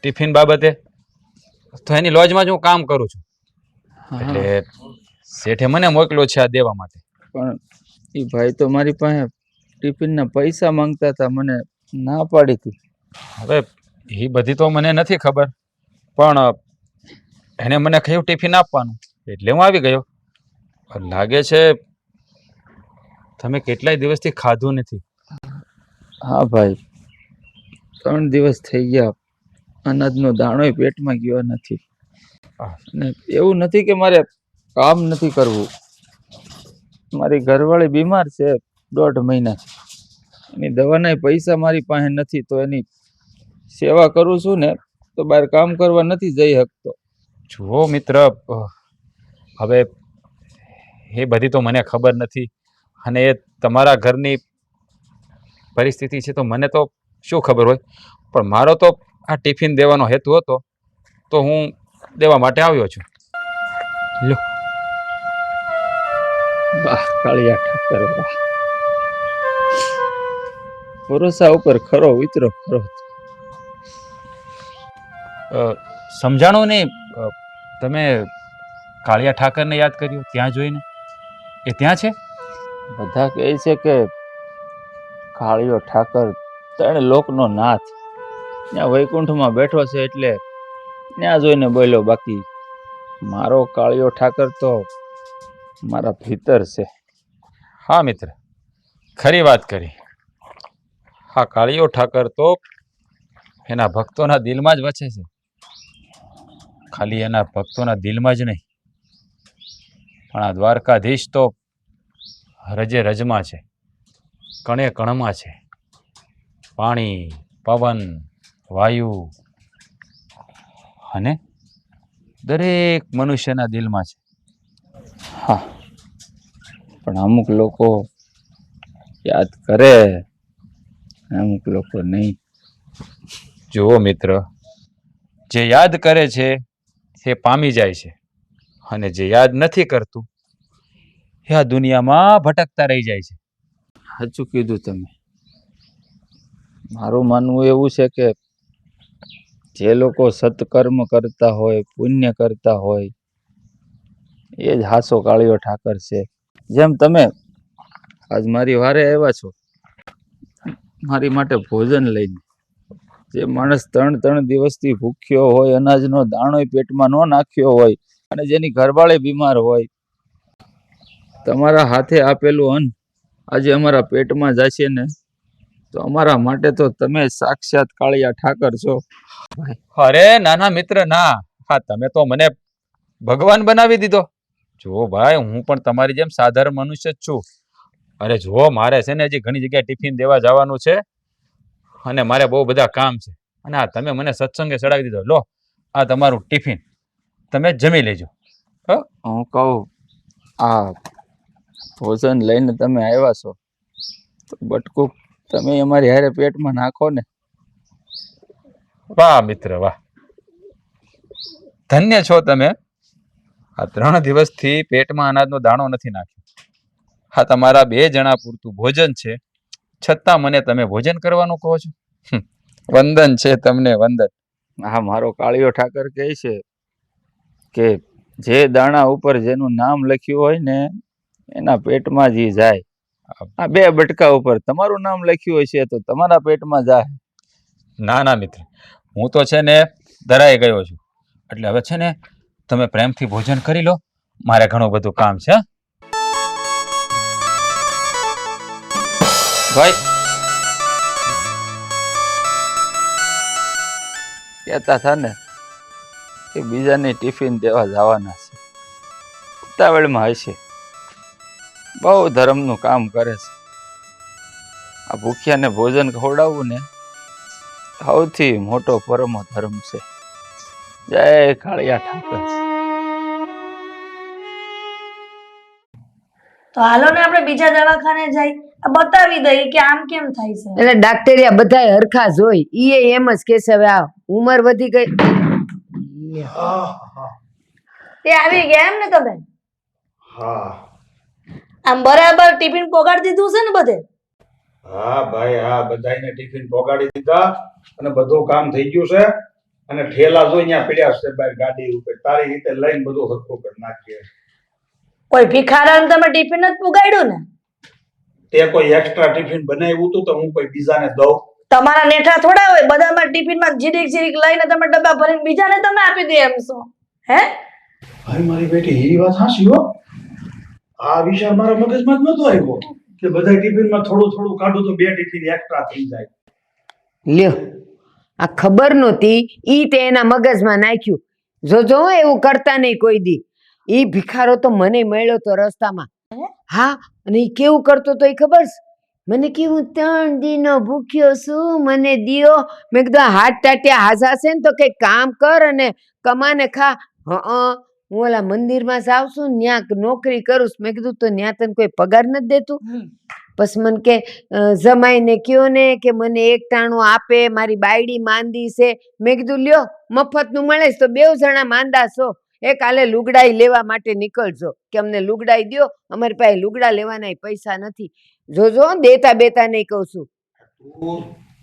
ટિફિન બાબતે? તો એની લોજમાં જ હું કામ કરું છું, એટલે શેઠે મને મોકલ્યો છે આ દેવા માટે. પણ એ ભાઈ તો મારી પાસે ટિફિનના પૈસા માંગતા હતા, મને ના પાડી હતી. હવે એ બધી તો મને નથી ખબર, પણ એને મને કહ્યું ટિફિન આપવાનું, એટલે હું આવી ગયો. લાગે છે તમે કેટલાય દિવસથી ખાધું નથી. હા ભાઈ, 3 દિવસ થઈ ગયા, અનાજનો દાણોય પેટમાં ગયો નથી. અને એવું નથી કે મારે કામ નથી કરવું, મારી ઘરવાળી બીમાર છે 1.5 મહિનાથી. એની દવાના પૈસા મારી પાસે નથી, તો એની સેવા કરું છું ને, તો બહાર કામ કરવા નથી જઈ શકતો. જુઓ મિત્ર, હવે એ બધી તો મને ખબર નથી, અને એ તમારા ઘરની પરિસ્થિતિ છે તો મને તો શું ખબર હોય. પણ મારો તો આ ટિફિન દેવાનો હેતુ હતો, તો હું દેવા માટે આવ્યો છું. લો. વાહ કાળિયા ઠાકર વાહ, ભરોસા ઉપર ખરો વિતરો ખરો. સમજાણું નહીં. તમે કાળિયા ઠાકરને યાદ કર્યું ત્યાં જોઈને? એ ત્યાં છે? બધા કહે છે કે કાળિયો ઠાકર ત્રણ લોકનો નાથ ત્યાં વૈકુંઠમાં બેઠો છે, એટલે ત્યાં જોઈને બોલ્યો. બાકી મારો કાળિયો ઠાકર તો મારા ભીતર છે. હા મિત્ર, ખરી વાત કરી. હા, કાળિયો ઠાકર તો એના ભક્તોના દિલમાં જ વસે છે. ખાલી એના ભક્તોના દિલમાં જ નહીં, પણ આ દ્વારકાધીશ તો રજે રજમાં છે, કણે કણમાં છે. પાણી, પવન, વાયુ અને દરેક મનુષ્યના દિલમાં છે. હા, પણ અમુક લોકો યાદ કરે, અમુક લોકો નહીં. જુઓ મિત્ર, જે યાદ કરે છે એ પામી જાય છે, અને જે યાદ નથી કરતું એ આ દુનિયામાં ભટકતા રહી જાય છે. સાચું કીધું તમે. મારું માનવું એવું છે કે જે લોકો સત્કર્મ કરતા હોય, પુણ્ય કરતા હોય, એ જ હાસો કાળિયો ઠાકર છે. જેમ તમે આજ મારી વારે આવ્યા છો મારી માટે ભોજન લઈને. જે માણસ 3 દિવસથી ભૂખ્યો હોય, અનાજનો દાણો પેટમાં ન નાખ્યો હોય, અને જેની ઘરવાળી બીમાર હોય, તમારા હાથે આપેલું અન્ન આજે અમારા પેટમાં જશે ને, તો અમારા માટે તો તમે સાક્ષાત કાળિયા ઠાકર છો. અરે નાના મિત્ર ના, હા તમે તો મને ભગવાન બનાવી દીધો. જુઓ ભાઈ, હું પણ તમારી જેમ સાધારણ મનુષ્ય જ છું. અરે જુઓ, મારે છે ને હજી ઘણી જગ્યાએ ટિફિન દેવા જવાનું છે, અને મારે બહુ બધા કામ છે. અને આ તમે મને સત્સંગે ચડાવી દીધો. લો, આ તમારું ટિફિન, તમે જમી લેજો. હું કહું, આ ભોજન લઈને તમે આવ્યા છો તો બટકું તમે અમારી હારે પેટમાં નાખો ને. વાહ મિત્ર વાહ, ધન્ય છો તમે. આ 3 દિવસથી પેટમાં અનાજનો દાણો નથી નાખ્યો. હા, તમારા 2 જણા પૂરતું ભોજન છે, છતાં મને તમે ભોજન કરવાનું કહો છો. વંદન છે તમને, વંદન. હા, મારો કાળિયો ઠાકર કહે છે કે જે દાણા ઉપર જેનું નામ લખ્યું હોય ને એના પેટમાં જ ઈ જાય. આ 2 બટકા ઉપર તમારું નામ લખ્યું હોય છે તો તમારા પેટમાં જાય. ના ના મિત્ર, હું તો છે ને ધરાઈ ગયો છું. એટલે હવે છે ને તમે પ્રેમથી ભોજન કરી લો, મારે ઘણું બધું કામ છે. ભાઈ કહેતા હતા ને કે બીજાની ટિફિન દેવા જવાના છે, ઉતાવળમાં હશે, બહુ ધર્મનું કામ કરે છે. આ ભૂખ્યાને ભોજન ખવડાવવું ને સૌથી મોટો પરમો ધર્મ છે. જય કાળિયા ઠાકર. તો હાલો ને આપણે બીજા દવાખાને જઈ આ બતાવી દઈએ કે આમ કેમ થાય છે. એટલે ડાક્ટરિયા બધાય હરખા જ હોય. ઈ એમ જ કે છે હવે આ ઉંમર વધી ગઈ. તે આવી ગયા એમ ને તમે? હા આમ બરાબર ટિફિન પોગાડી દીધું છે ને બધે? હા ભાઈ, હા, બધાયને ટિફિન પોગાડી દીધા અને બધું કામ થઈ ગયું છે. અને ઠેલા જો અહીંયા પડ્યા છે બહાર ગાડી ઉપર, તારી રીતે લઈને બધું હરખું કરી નાખીએ. કોઈ ભિખારાને તમે ટિફિન જ પુગાડ્યું ને? તે કોઈ એક્સ્ટ્રા ટિફિન બનાવ્યું હતું તો હું કોઈ બીજાને દઉં? તમારા નેઠા થોડા હોય, બધામાં ટિફિનમાં જીરીક જીરીક લઈને તમે ડબ્બા ભરીને બીજાને તમે આપી દે એમ છો? હે ભાઈ મારી બેટી, એ વાત હાચી હો. આ વિચાર મારા મગજમાં જ નતો આવ્યો કે બધા ટિફિનમાં થોડું થોડું કાઢું તો 2 ટિફિન એક્સ્ટ્રા થઈ જાય. લ્યો, આ ખબર નહોતી, ઈ તે એના મગજમાં નાખ્યું. જોજો હો, એવું કરતા નહીં કોઈ દી. ઈ ભિખારો તો મને મળ્યો તો રસ્તામાં. હા, અને ઈ કેવું કરતો તો એ ખબર છે? મને કે હું 3 દીનો ભૂખ્યો છું, મને દિયો. મેં કીધું હાથ ટાટિયા હાજા છે ને તો કઈ કામ કર અને કમાને ખા. હું ઓલા મંદિરમાં જાઉં છું, ન્યા નોકરી કરું છું. મેં કીધું તો ન્યા તને કોઈ પગાર નથી દેતું? પછી મને કે જમાઈને કયો ને કે મને 1 ટાણું આપે, મારી બાયડી માંદી છે. મેં કીધું લ્યો, મફતનું મળે છે તો 2 જણા માંદા છો. એ કાલે લુગડાઈ લેવા માટે નીકળજો કે અમને લુગડાઈ દ્યો, અમારી પાસે લુગડા લેવાના પૈસા નથી. જોજો દેતા બેતા નહીં કહું છું.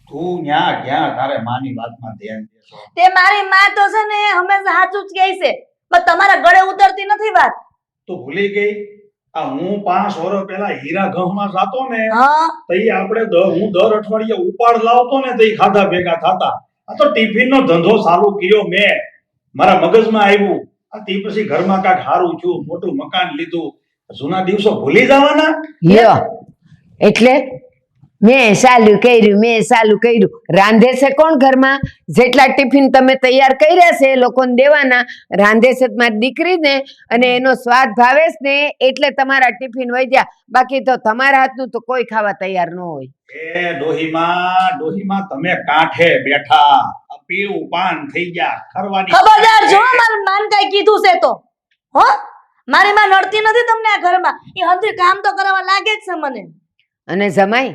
તું ન્યા ક્યાં તારે માની વાતમાં ધ્યાન દેશો? તે મારી માં તો છે ને હંમેશા સાચું જ કહે છે, પણ તમારા ગળે ઉતરતી નથી વાત. તું ભૂલી ગઈ આ હું 5 વર્ષ પહેલા હીરા ગહમાં જાતો ને હા તઈ આપણે હું દર અઠવાડિયે ઉપાડ લાવતો ને તઈ ખાધા ભેગા થાતા. આ તો ટિફિન નો ધંધો ચાલુ કર્યો મેં, મારા મગજમાં આવ્યું. આ તે પછી ઘરમાં કાંઈક હારું થયું, મોટું મકાન લીધું. જૂના દિવસો ભૂલી જવાના? લ્યો એટલે મેં ચાલુ કર્યું. રાંધે છે કોણ ઘરમાં? જેટલા ટિફિન તમે તૈયાર કર્યા છે એ લોકોને દેવાના. રાંધે છે મારી દીકરીને અને એનો સ્વાદ ભાવે છે ને એટલે તમારા ટિફિન વધ્યા. બાકી તો તમારા હાથનું તો કોઈ ખાવા તૈયાર ન હોય. એ ડોહીમાં તમે કાંઠે બેઠા, પીવું પાન થઈ ગયા, ખરવાની ખબરદાર જો મારી માન કઈ કીધું છે તો. હો મારી માં નડતી નથી તમને આ ઘરમાં, એ હંધી કામ તો કરવા લાગે જ છે મને. અને જમાઈ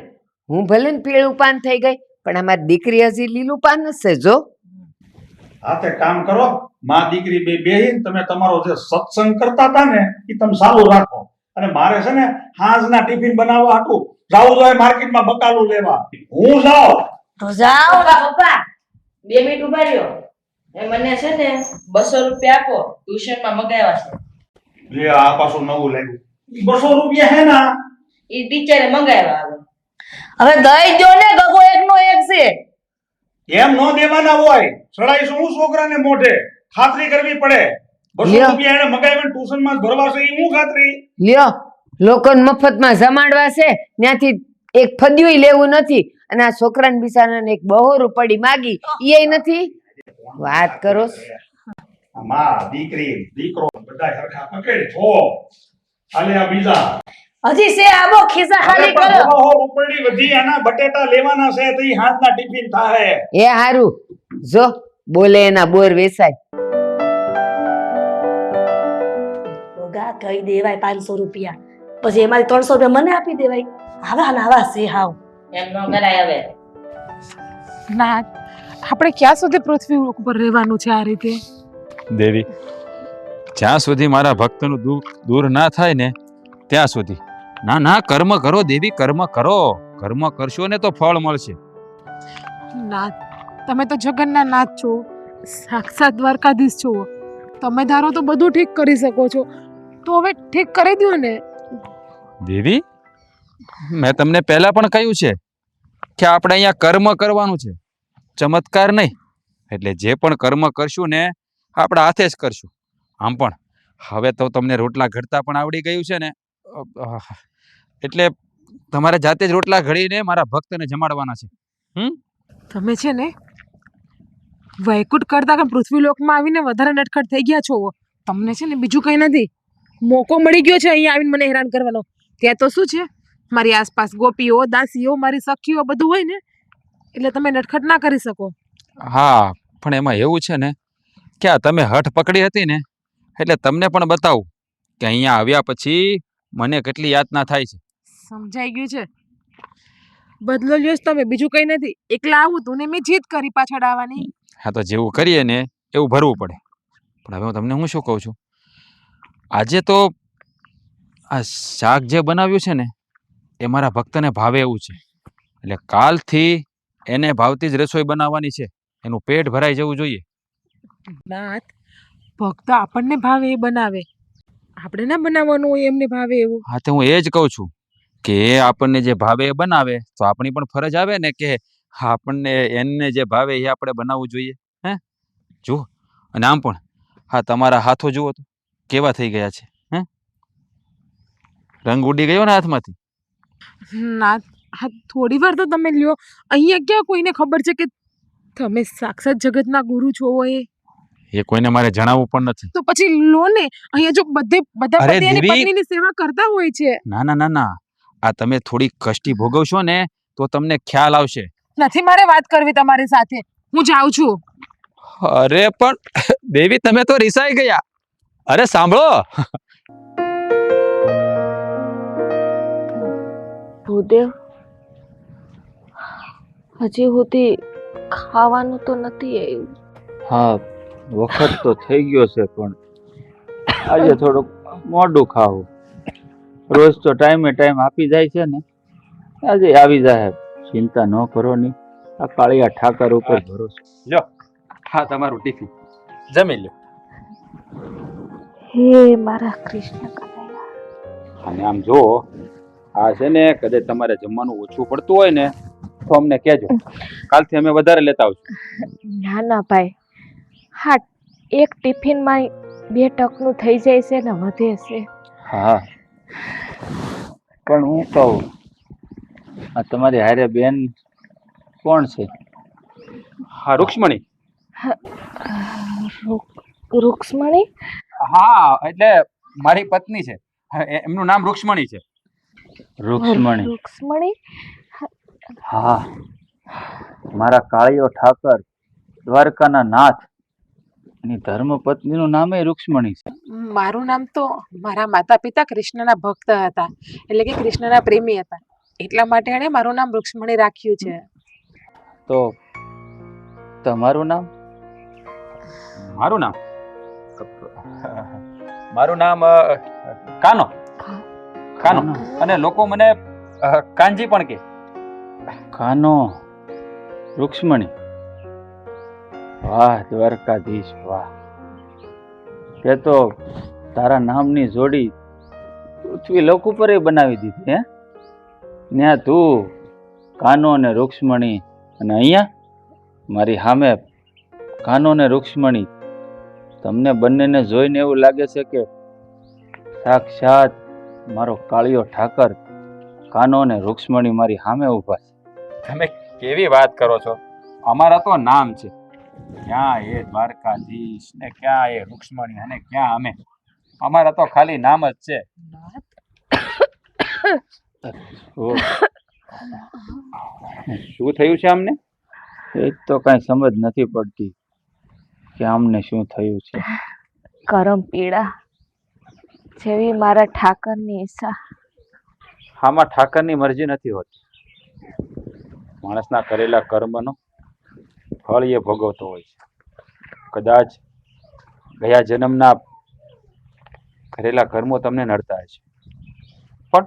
હું ભલે ને પીળું પાન થઈ ગઈ પણ અમારી દીકરી હજી લીલું પાન જ છે. જો હા તે કામ કરો, માં દીકરી બે બેહીને તમે તમારો જે સત્સંગ કરતા હતા ને એ તમે ચાલુ રાખો. અને મારે છે ને હાંજના ટિફિન બનાવવા હતું જાવું જોઈએ માર્કેટમાં બકાલું લેવા. હું જાઉં તો જાઓ. પપ્પા 2 મિનિટ ઉભા રહ્યો. એ મને છે ને 200 રૂપિયા આપો, ટ્યુશનમાં મગાવ્યા છે. લે આ પાછું નવું લાગ્યું. 200 રૂપિયા હે ના? ઈ ટીચરે મંગાવ્યા. હવે દઈ દો ને, ગગો એકનો એક છે. એમ ન દેવાના હોય, સડાઈશું હું છોકરાને મોઢે. ખાતરી કરવી પડે. 200 રૂપિયા એને મગાવીને ટ્યુશનમાં ભરવા છે એ હું ખાતરી? લ્યો લોકોને મફતમાં જમાડવા છે ત્યાંથી એક ફદ્યુંય લેવું નથી અને આ છોકરાને બિચારાને એક બહોરું પડી માગી એ નથી. વાત કરો માં દીકરી દીકરો બધા સરખા પકડ છો. આલે આ બીજા હજી છે આબો ખિસ્સા ખાલી કરો. ઉપરડી વધી આના બટેટા લેવાના છે તો ઈ હાથના ટિફિન થાય. એ હારું જો બોલે એના બોર વેસાય. ગા કહી દેવાય 500 રૂપિયા, પછી એમાંથી 300 રૂપિયા મને આપી દેવાય. આવા ને આવા છે હાવ. એમ ન કરાય. હવે ના આપણે ક્યાં સુધી પૃથ્વી ઉપર રહેવાનું છે આ રીતે? દેવી, જ્યાં સુધી મારા ભક્તનું દુઃખ દૂર ના થાય ને ત્યાં સુધી. ના કર્મ કરો દેવી, કર્મ કરો. કર્મ કરશો ને તો ફળ મળશે. નાથ, તમે તો જગન્ના નાથ છો, સાક્ષાત દ્વારકાધીશ છો. તમે ધારો તો બધું ઠીક કરી શકો છો, તો હવે ઠીક કરી દો ને. દેવી, મેં તમને પહેલા પણ કહ્યું છે કે આપણે અહીંયા કર્મ કરવાનું છે, ચમત્કાર નહીં. એટલે જે પણ કર્મ કરશું ને આપણા હાથે જ કરશું. આમ પણ હવે તો તમને રોટલા ઘડતા પણ આવડી ગયું છે ને, એટલે તમારે જાતે જ રોટલા ઘડીને મારા ભક્તને જમાડવાના છે. તમે છે ને વૈકુંઠ કરતા કે પૃથ્વીલોકમાં આવીને વધારે નટખટ થઈ ગયા છો. તમને છે ને બીજું કંઈ નથી, મોકો મળી ગયો છે અહીંયા આવીને મને હેરાન કરવાનો. ત્યાં તો શું છે, મારી આસપાસ ગોપીઓ, દાસીઓ, મારી સખીઓ બધું હોય ને એટલે તમે નટખટ ના કરી શકો. હા, પણ એમાં એવું છે ને કે આ તમે હઠ પકડી હતી ને એટલે તમને પણ બતાવું કે અહીંયા આવ્યા પછી મને કેટલી યાતના થાય છે. સમજાઈ ગયું છે? બદલો લ્યો છો તમે, બીજું કંઈ નથી. એકલા આવું તું ને મેં જીદ કરી પાછળ આવવાની. હા, તો જેવું કરીએ ને એવું ભરવું પડે. પણ હવે હું તમને હું શું કહું છું, આજે તો આ શાક જે બનાવ્યું છે ને એ મારા ભક્તને ભાવે એવું છે. એટલે કાલથી એને ભાવતી જ રસોઈ બનાવવાની છે. એનું પેટ ભરાઈ જવું જોઈએ. નાથ, ભક્ત આપણને ભાવે એ બનાવે, આપણે ના બનાવવાનું હોય એમને ભાવે એવું. હા, તો હું એ જ કહું છું કે એ આપણને જે ભાવે એ બનાવે તો આપણી પણ ફરજ આવે ને કે આપણને એને જે ભાવે એ આપણે બનાવવું જોઈએ. હે જુઓ, અને આમ પણ હા તમારા હાથો જુઓ તો કેવા થઈ ગયા છે. હે રંગ ઉડી ગયો ને હાથમાંથી. નાથ, હા થોડી વાર તો તમે લ્યો. અહીંયા ક્યાં કોઈને ખબર છે કે તમે સાક્ષાત જગતના ગુરુ છો? એ કોઈને મારે જણાવવું પણ નથી. તો પછી લો ને, અહીંયા જો બધા અરે પતિ અને દેવી! પત્નીની સેવા કરતા હોય છે. ના, આ તમે થોડી કષ્ટી ભોગવશો ને તો તમને ખ્યાલ આવશે. નથી મારે વાત કરવી તમારી સાથે, હું જાઉં છું. અરે પણ દેવી, તમે તો રિસાઈ ગયા. અરે સાંભળો. ભૂદેવ, હજી સુધી ખાવાનું તો નથી આવ્યું. હા, વખત તો થઈ ગયો છે પણ આજે થોડુંક મોડું ખાવું. રોજ તો ટાઈમે ટાઈમ આપી જાય છે ને, આજે આવી જાય. ચિંતા ન કરો ની, આ કાળિયા ઠાકર ઉપર ભરોસો. લ્યો હા તમારું ટિફિન જમી લ્યો. હે મારા કૃષ્ણ કનૈયા, અને આમ જો આ છે ને કદાચ તમારે જમવાનું ઓછું પડતું હોય ને તો અમને કહેજો, કાલથી અમે વધારે લેતા આવશું. ના ના ભાઈ, હા એક ટિફિનમાં 2 ટકનું થઈ જાય છે ને વધે છે. હા પણ હું કહું, આ તમારી હારે બેન કોણ છે? હા રૂક્ષ્મણી. રૂક્ષ્મણી? હા એટલે મારી પત્ની છે, એમનું નામ રૂક્ષ્મણી છે. રૂક્ષ્મણી? રૂક્ષ્મણી? હા, મારા કાળિયો ઠાકર, દ્વારકાના નાથ, એની ધર્મપત્નીનું નામ રૂક્ષ્મણી છે. મારું નામ તો મારા માતા પિતા કૃષ્ણના ભક્ત હતા, એટલે કે કૃષ્ણના પ્રેમી હતા, એટલા માટે એણે મારું નામ રૂક્ષ્મણી રાખ્યું છે. તો તમારું નામ? મારું નામ મારું નામ કાનો. કાનો, અને લોકો મને કાનજી પણ કહે. કાનો રૂક્ષ્મણી? વાહ દ્વારકાધીશ વાહ! તે તો તારા નામની જોડી પૃથ્વી લોક ઉપર બનાવી દીધી. હે, ત્યાં તું કાનો ને રૂક્ષ્મણી, અને અહીંયા મારી સામે કાનો ને રૂક્ષ્મણી. તમને બંનેને જોઈને એવું લાગે છે કે સાક્ષાત મારો કાળિયો ઠાકર કાનો ને રૂક્ષ્મણી મારી સામે ઊભા છે. તમે કેવી વાત કરો છો? અમારા તો નામ છે, ક્યાં એ દ્વારકાધીશ ને ક્યાં એ રૂક્ષ્મણી અને ક્યાં અમે. અમારા તો ખાલી નામ જ છે. શું થયું છે અમને? એ તો કઈ સમજ નથી પડતી કે આમને શું થયું છે. કરમ પીડા જેવી મારા ઠાકરની ઈચ્છા. આમાં ઠાકરની મરજી નથી હોતી. માણસના કરેલા કર્મનો ફળ એ ભોગવતો હોય છે. કદાચ ગયા જન્મના કરેલા કર્મો તમને નડતા હશે, પણ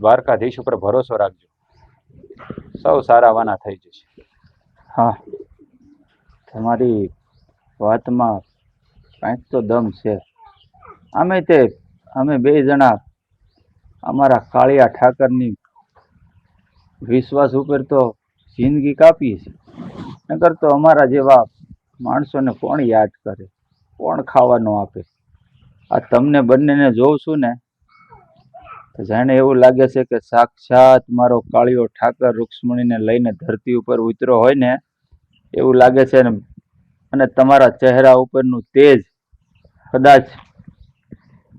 દ્વારકાધીશ ઉપર ભરોસો રાખજો, સૌ સારાવાના થઈ જશે. હા, તમારી વાતમાં કાંઈક તો દમ છે. અમે 2 જણા અમારા કાળિયા ઠાકરની વિશ્વાસ ઉપર તો જિંદગી કાપીએ છીએ, નકર તો અમારા જેવા માણસોને કોણ યાદ કરે, કોણ ખાવાનું આપે. આ તમને બંનેને જોઉં છું ને તો જાણે એવું લાગે છે કે સાક્ષાત મારો કાળિયો ઠાકર રૂક્ષ્મણીને લઈને ધરતી ઉપર ઉતર્યો હોય ને એવું લાગે છે ને. અને તમારા ચહેરા ઉપરનું તેજ કદાચ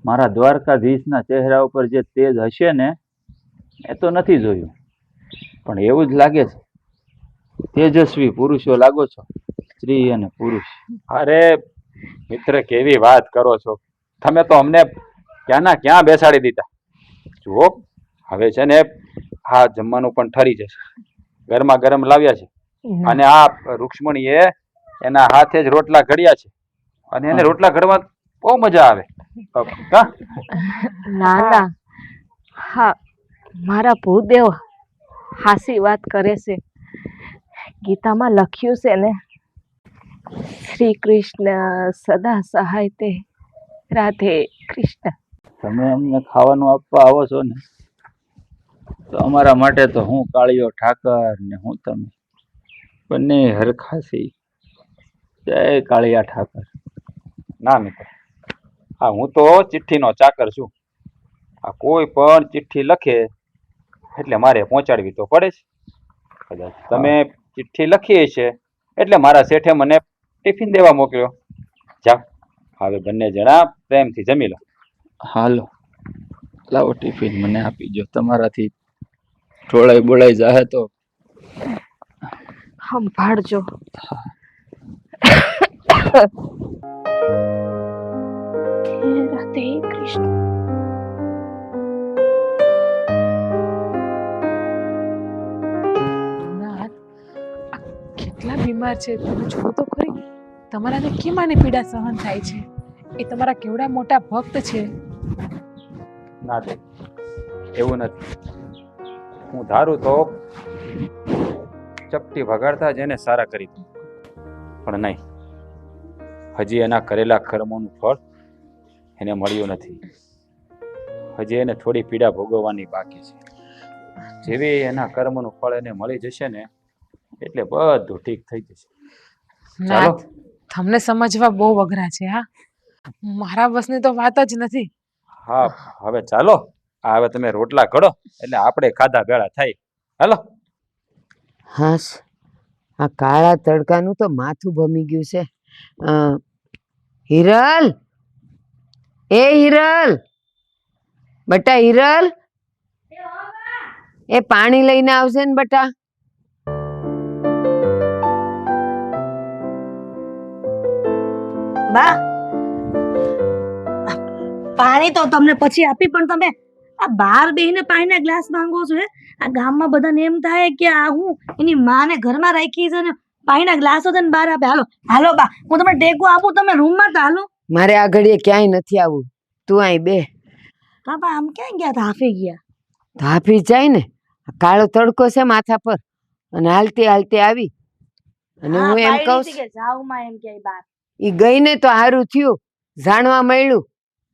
મારા દ્વારકાધીશના ચહેરા ઉપર જે તેજ હશે ને એ તો નથી જોયું, પણ એવું જ લાગે છે. તેજસ્વી પુરુષો લાગો છો, સ્ત્રી અને પુરુષ. અરે મિત્ર, કેવી વાત કરો છો તમે? તો અમને ક્યાંના ક્યાં બેસાડી દીધા. જુઓ, હવે છે ને આ જમવાનું પણ ઠરી જશે, ગરમા ગરમ લાવ્યા છે, અને આ રૂક્ષ્મણીએ એના હાથે જ રોટલા ઘડ્યા છે, અને એને રોટલા ઘડવા બહુ મજા આવે. ના ના, હા મારા ભૂદેવ હાસી વાત કરે છે. ગીતામાં લખ્યું છે ને, શ્રી કૃષ્ણ સદા સહાય તે રાધે કૃષ્ણ. તમે અમને ખાવાનું આપવા આવો છો ને તો અમારા માટે તો હું કાળિયો ઠાકર ને હું તમે બંને હરખા છીએ. જય કાળિયા ઠાકર. ના મિત્ર, હા હું તો ચિઠ્ઠીનો ચાકર છું. આ કોઈ પણ ચિઠ્ઠી લખે એટલે મારે પહોંચાડવી તો પડે છે. કદાચ તમે ચિઠ્ઠી લખી છે એટલે મારા શેઠે મને ટિફિન દેવા મોકલ્યો. જા, હવે બંને જણા પ્રેમથી જમી લો. હાલો, લાવો ટિફિન મને આપી જો. તમારાથી ઢોળાઈ બોળાઈ જાય તો સંભાળજો. રાધે કૃષ્ણ. કેટલા બીમાર છે તમે જુઓ તો ખરી. તમારાને કેમ આની પીડા સહન થાય છે? એ તમારા કેવડા મોટા ભક્ત છે. ના દે, એવું નથી. હું ધારું તો ચપટી વગાડતા જ એને સારા કરી દઉં, પણ નહીં, હજી એના કરેલા કર્મોનું ફળ એને મળ્યું નથી. હજી એને થોડી પીડા ભોગવવાની બાકી છે. જેવી એના કર્મનું ફળ એને મળી જશે ને એટલે બધું ઠીક થઈ જશે. ના, ચાલો. તમને સમજવા બહુ અઘરા છે. હા, મારા બસની તો વાત જ નથી. હા, હવે ચાલો. હવે તમે રોટલા ઘડો એટલે આપણે ખાધા ભેળા થાય. હાલો. હાસ, આ કાળા તડકાનું તો માથું ભમી ગયું છે. અ, હિરલ, એ હિરલ, બટા હિરલ, એ પાણી લઈને આવશે ને બટા. બા પાણી તો તમને પછી આપી, પણ તમે આ બહાર બેહીને પાણીના ગ્લાસ માંગો છો? આ ગામમાં બધાને એમ થાય કે આ હું એની માને ઘરમાં રાખી છે ને પાણીના ગ્લાસો છે ને બહાર આપે. હાલો હાલો બા, હું તમને ટેકો આપું, તમે રૂમમાં તો હાલો. મારે આ ઘડીએ ક્યાંય નથી આવવું, તું અહીં બે. બાપા આમ ક્યાં ગયા હતા? હાફી ગયા? ધાફી જાય ને, આ કાળો તડકો છે માથા પર, અને હાલતી હાલતી આવી. અને હા, હું એમ પાડી કહું હતી કે જાવમાં એમ ક્યાંય બહાર. ઈ ગઈ ને તો સારું થયું, જાણવા મળ્યું.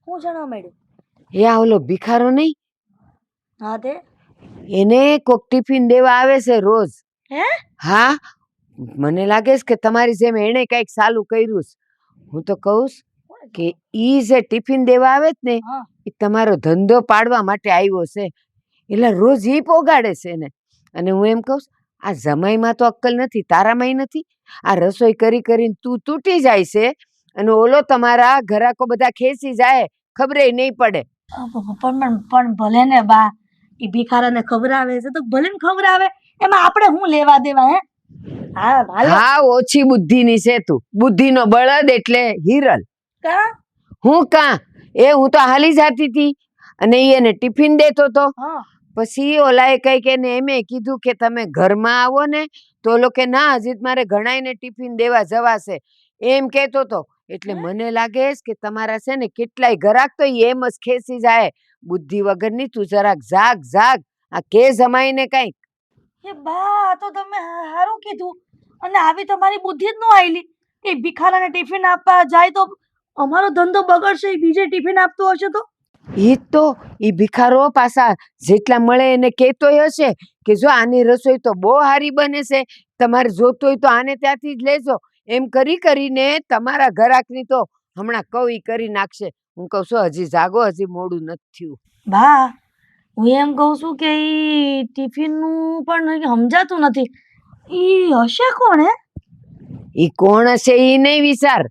હું જાણવા મળ્યું? એ આ ઓલો ભિખારો નહીં, હા તે એને કોક ટિફિન દેવા આવે છે રોજ. હે? હા, મને લાગે છે કે તમારી જેમ એને કઈક ચાલુ કર્યું છે. હું તો કહું છું કે ઈ જે ટિફિન દેવા આવે છે ને, હા. એ તમારો ધંધો પાડવા માટે આવ્યો છે. એટલે રોજ ઈ પોગાડે છે ને. અને હું એમ કહું છું, આ જમાઈમાં તો અક્કલ નથી, તારામાંય નથી. આ રસોઈ કરી કરીને તું તૂટી જાય છે, અને ઓલો તમારા ઘરાકો બધા ખેંચી જાય, ખબરે નહીં પડે. પણ ભલે ને બા, ઈ ભિખારાને ખવડાવે છે તો ભલે ને ખવડાવે, એમાં આપણે શું લેવા દેવા? હે હા હાલો. હા, ઓછી બુદ્ધિની છે તું, બુદ્ધિનો બળદ એટલે હિરલ. કા? હું હું તો હાલી જાતી હતી, અને ઈ એને ટિફિન દેતો તો. હા. પછી ઓલાએ કઈક એને એમે કીધું કે તમે ઘરમાં આવો ને, તો ઓલો કે ના, હજી મારે ઘણાઈને ટિફિન દેવા જવાશે, એમ કેતો તો. એટલે મને લાગે છે કે તમારા છે ને કેટલાય ઘરાક તો ઈ એમ જ ખેંચી જાય. બુદ્ધિ વગરની તું જરાક જાગ જાગ, આ કે જમાઈને કઈક. એ બા, આ તો તમે સારું કીધું, અને આવી તમારી બુદ્ધિ જ ન આયલી. એ ભિખારાને ટિફિન આપવા જાય તો અમારો ધંધો બગડશે, એ બીજે ટિફિન આપતો હશે તો? ઈ તો ઈ ભિખારો પાછા જેટલા મળે એને કહેતોય હશે કે જો આની રસોઈ તો બહુ સારી બને છે, તમારે જોતું હોય તો આને ત્યાંથી જ લેજો. એમ કરી કરીને તમારા ઘરાકની તો હમણાં કવી કરી નાખશે. હું કહું છું હજી જાગો, હજી મોડું નથી થયું. બા, હું એમ કહું છું કે ઈ ટિફિનનું પણ સમજાતું નથી. ઈ હશે કોણ? હે ઈ કોણ હશે ઈ નહીં વિચાર,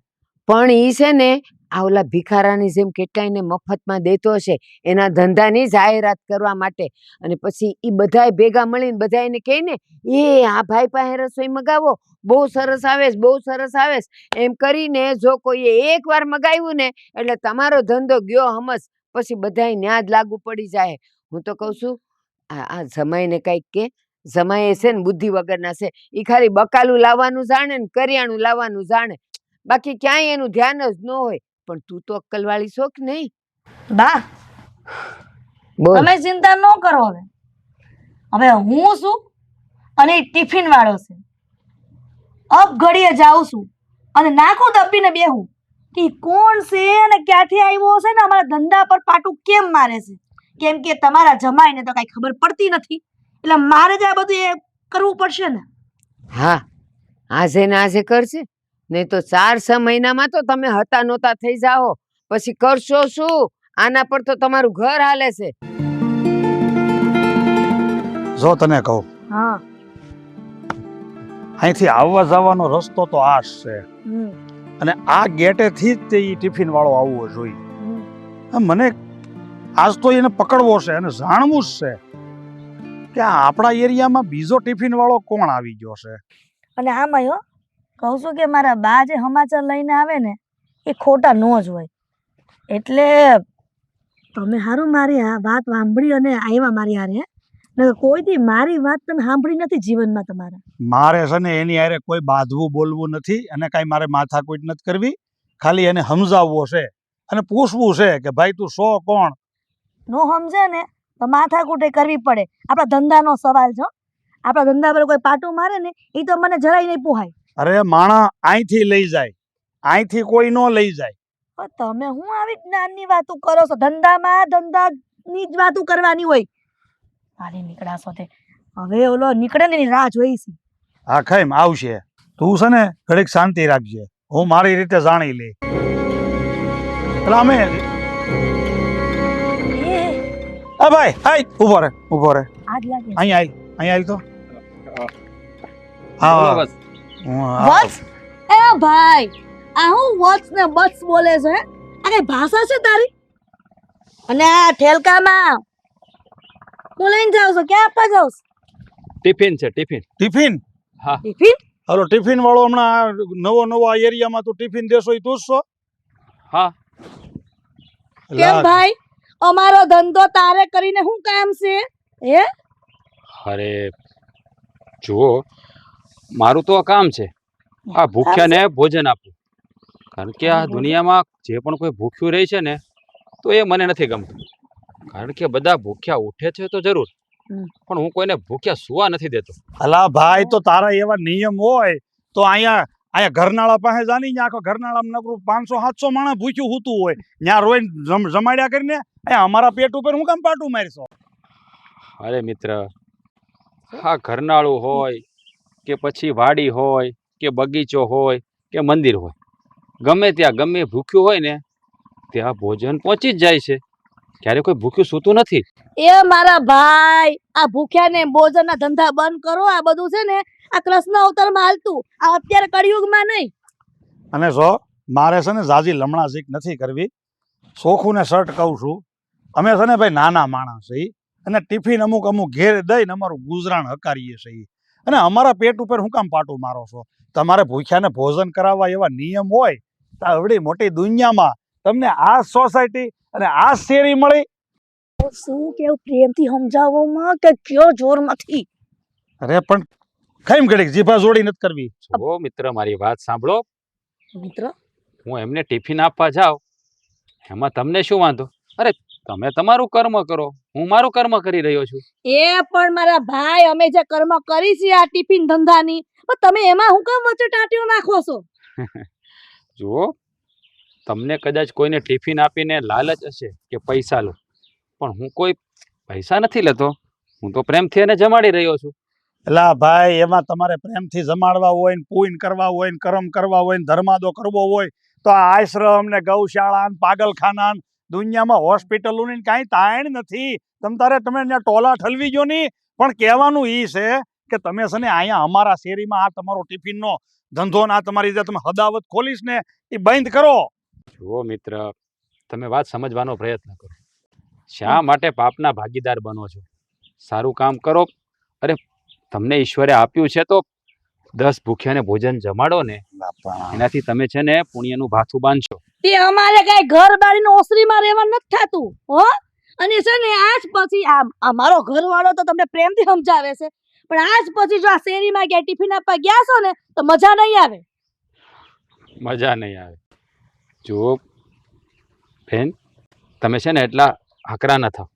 પણ ઈ છે ને આ ઓલા ભિખારાની જેમ કેટલાયને મફતમાં દેતો હશે, એના ધંધાની જાહેરાત કરવા માટે. અને પછી ઈ બધાય ભેગા મળીને બધા એને કહે ને, એ આ ભાઈ પાસે રસોઈ મગાવો, બહુ સરસ આવે છે, બહુ સરસ આવે છે, એમ કરીને જો કોઈએ એકવાર મગાવ્યું ને એટલે તમારો ધંધો ગયો હમસ, પછી બધાય ન્યા જ લાગુ પડી જાય. હું તો કહું છું આ જમાઈને કઈક કે, જમાઈ છે ને બુદ્ધિ વગરના છે, ઈ ખાલી બકાલું લાવવાનું જાણે ને કરિયાણું લાવવાનું જાણે, બાકી ક્યાંય એનું ધ્યાન જ ન હોય. પણ તું તો અક્કલવાળી છો કે નહીં? બા, બોલ. તમે ચિંતા ન કરો. હવે હું છું અને ટિફિન વાળો છે, અબ ઘડીએ જાઉં છું અને નાખું દબીને બેહું કે કોણ છે અને ક્યાંથી આવ્યો છે ને અમારા ધંધા પર પાટું કેમ મારે છે. કેમ કે તમારા જમાઈને તો કઈ ખબર પડતી નથી, એટલે મારે જ આ બધું એ કરવું પડશે ને. હા, આજે ને આજે કરશે, નહીં તો 4-6 મહિનામાં તો તમે હતા નહોતા થઈ જાઓ. પછી કરશો શું? આના પર તો તમારું ઘર હાલે છે. જો તને કહું, હા. અહીંથી આવવા જવાનો રસ્તો તો આ જ છે, અને આ ગેટેથી જ તે ઈ ટિફિન વાળો આવવો જોઈએ. મને આજ તો એને પકડવો છે અને જાણવું જ છે કે આપણા એરિયામાં બીજો ટિફિન વાળો કોણ આવી ગયો છે. અને આમાં કહું છું કે મારા બા જે સમાચાર લઈને આવે ને એ ખોટા ન જ હોય. એટલે તમે હારું મારી આ વાત સાંભળી અને આવ્યા મારી હારે. કોઈથી મારી વાત તમે સાંભળી નથી જીવનમાં તમારા. મારે છે ને એની હારે કોઈ બાંધવું બોલવું નથી, અને કાંઈ મારે માથાકૂટ નથી કરવી. ખાલી એને સમજાવવો છે અને પૂછવું છે કે ભાઈ તું સો કોણ. નો સમજે ને તો માથાકૂટે કરવી પડે. આપણા ધંધાનો સવાલ છે હો. આપણા ધંધા પર કોઈ પાટું મારે ને એ તો મને જરાય નહીં પોહાય. અરે માણા અહીંથી લઈ જાય, અહીંથી કોઈ નો લઈ જાય. પણ તમે હું આવી જ્ઞાનની વાતો કરો છો? ધંધામાં ધંધાની જ વાતો કરવાની હોય. હાલી નીકળાશો તે. હવે ઓલો નીકળે ને એની રાહ જોઈ છે. હા ખાઈમ આવશે. તું છે ને ઘડીક શાંતિ રાખજે, હું મારી રીતે જાણી લે. એટલે અમે આ ભાઈ હાય ઉભો રે આગ લાગે. અહીં આય તો બોલો હા બસ. વત્સ એ ભાઈ આ હું વત્સ ને બત્સ બોલે છે? આ કઈ ભાષા છે તારી? અને આ ઠેલકામાં હું લઈને જાઉં છું, ક્યાં આપવા જાઉં છું? ટિફિન છે ટિફિન. ટિફિન. ટિફિન? હાલો ટિફિન વાળો હમણાં નવો આ એરિયામાં તું ટિફિન દેશો ઈ તું જ છો? હા. કેમ ભાઈ અમારો ધંધો તારે કરીને શું કામ છે? હે અરે જુઓ, મારું તો આ કામ છે આ ભૂખ્યાને ભોજન આપવું. કારણ કે આ દુનિયામાં જે પણ કોઈ ભૂખ્યું રહે છે ને તો એ મને નથી ગમતું. કારણ કે બધા ભૂખ્યા ઉઠે છે તો જરૂર, પણ હું કોઈને ભૂખ્યા સુવા નથી દેતો. અલા ભાઈ તો તારા એવા નિયમ હોય તો અહીંયા ઘરનાળા પાસે જાની આખો ઘરનાળામાં નકરું 500-700 માણસ ભૂખ્યું હોતું હોય, ત્યાં રોઈને જમાડ્યા કરીને અહીંયા અમારા પેટ ઉપર હું કામ પાટું મારશો? અરે મિત્ર, હા ઘરનાળું હોય કે પછી વાડી હોય કે બગીચો હોય કે મંદિર હોય, ગમે ત્યાં ગમે ભૂખ્યું હોય ને ત્યાં ભોજન પહોંચી જ જાય છે. ક્યારે કોઈ ભૂખ્યું સૂતું નથી. એ મારા ભાઈ આ ભૂખ્યાને ભોજનના ધંધા બંધ કરો. આ બધું છે ને આ કૃષ્ણ અવતારમાં હાલતું, આ અત્યારે કળિયુગમાં નહીં. અને જો મારે છે ને ઝાઝી લમણાઝીક નથી કરવી, સોખું ને શર્ટ કહું છું. અમે છે ને ભાઈ નાના માણસ છીએ અને ટિફિન અમુક ઘેર દઈને અમારું ગુજરાન હકારીએ છીએ. અને અમારા પેટ ઉપર હું કામ પાટું મારો છો? તમારે ભૂખ્યાને ભોજન કરાવવા એવા નિયમ હોય તો આવડી મોટી દુનિયામાં તમને આ સોસાયટી અને આ શેરી મળી. શું કેવું પ્રેમથી સમજાવવામાં કે કયો જોરમાંથી? અરે પણ ખાઈમ ઘડીક જીભા જોડી નથી કરવી. જો મિત્ર મારી વાત સાંભળો. મિત્ર હું એમને ટિફિન આપવા જાઉં એમાં તમને શું વાંધો? અરે તમે તમારું કર્મ કરો, હું મારું કર્મ કરી રહ્યો છું. એ પણ મારા ભાઈ અમે જે કર્મ કરી છે આ ટિફિન ધંધાની, પણ તમે એમાં હું કામ વચ્ચે ટાંટીઓ નાખો છો? જુઓ, તમને કદાચ કોઈને ટિફિન આપીને લાલચ હશે કે પૈસા લો, પણ હું કોઈ પૈસા નથી લેતો. હું તો પ્રેમથી એને જમાડી રહ્યો છું. એલા ભાઈ એમાં તમારે પ્રેમથી જમાડવા હોય ને પૂન કરવા હોય ને કરમ કરવા હોય ને ધર્માદો કરવો હોય તો આ આશ્રમ ને ગૌશાળા ને પાગલખાના દુનિયામાં હોસ્પિટલોની કાંઈ તાણ નથી. તમે ત્યાં ટોલા ઠલવી ગયો નહીં. પણ કહેવાનું એ છે કે તમે છે ને અહીંયા અમારા શેરીમાં આ તમારો ટિફિનનો ધંધો ને આ તમારી જે તમે હદાવત ખોલીશ ને એ બંધ કરો. જુઓ મિત્ર, તમે વાત સમજવાનો પ્રયત્ન કરો. શા માટે પાપના ભાગીદાર બનો છો? સારું કામ કરો. અરે તમને ઈશ્વરે આપ્યું છે તો 10 ભૂખ્યાને ભોજન જમાડો ને, એનાથી તમે છે ને પુણ્યનું ભાથું બાંધશો. તે અમારે કઈ ઘર બારીને ઓસરીમાં રહેવા નથી થતું હો. અને છે ને આજ પછી અમારો ઘરવાળો તો તમને પ્રેમથી સમજાવે છે, પણ આજ પછી જો આ શેરીમાં ગયા ટિફિન આપવા ગયા છો ને તો મજા નહીં આવે. મજા નહીં આવે. જુઓ બેન, તમે છે ને એટલા આકરા ન થાવ.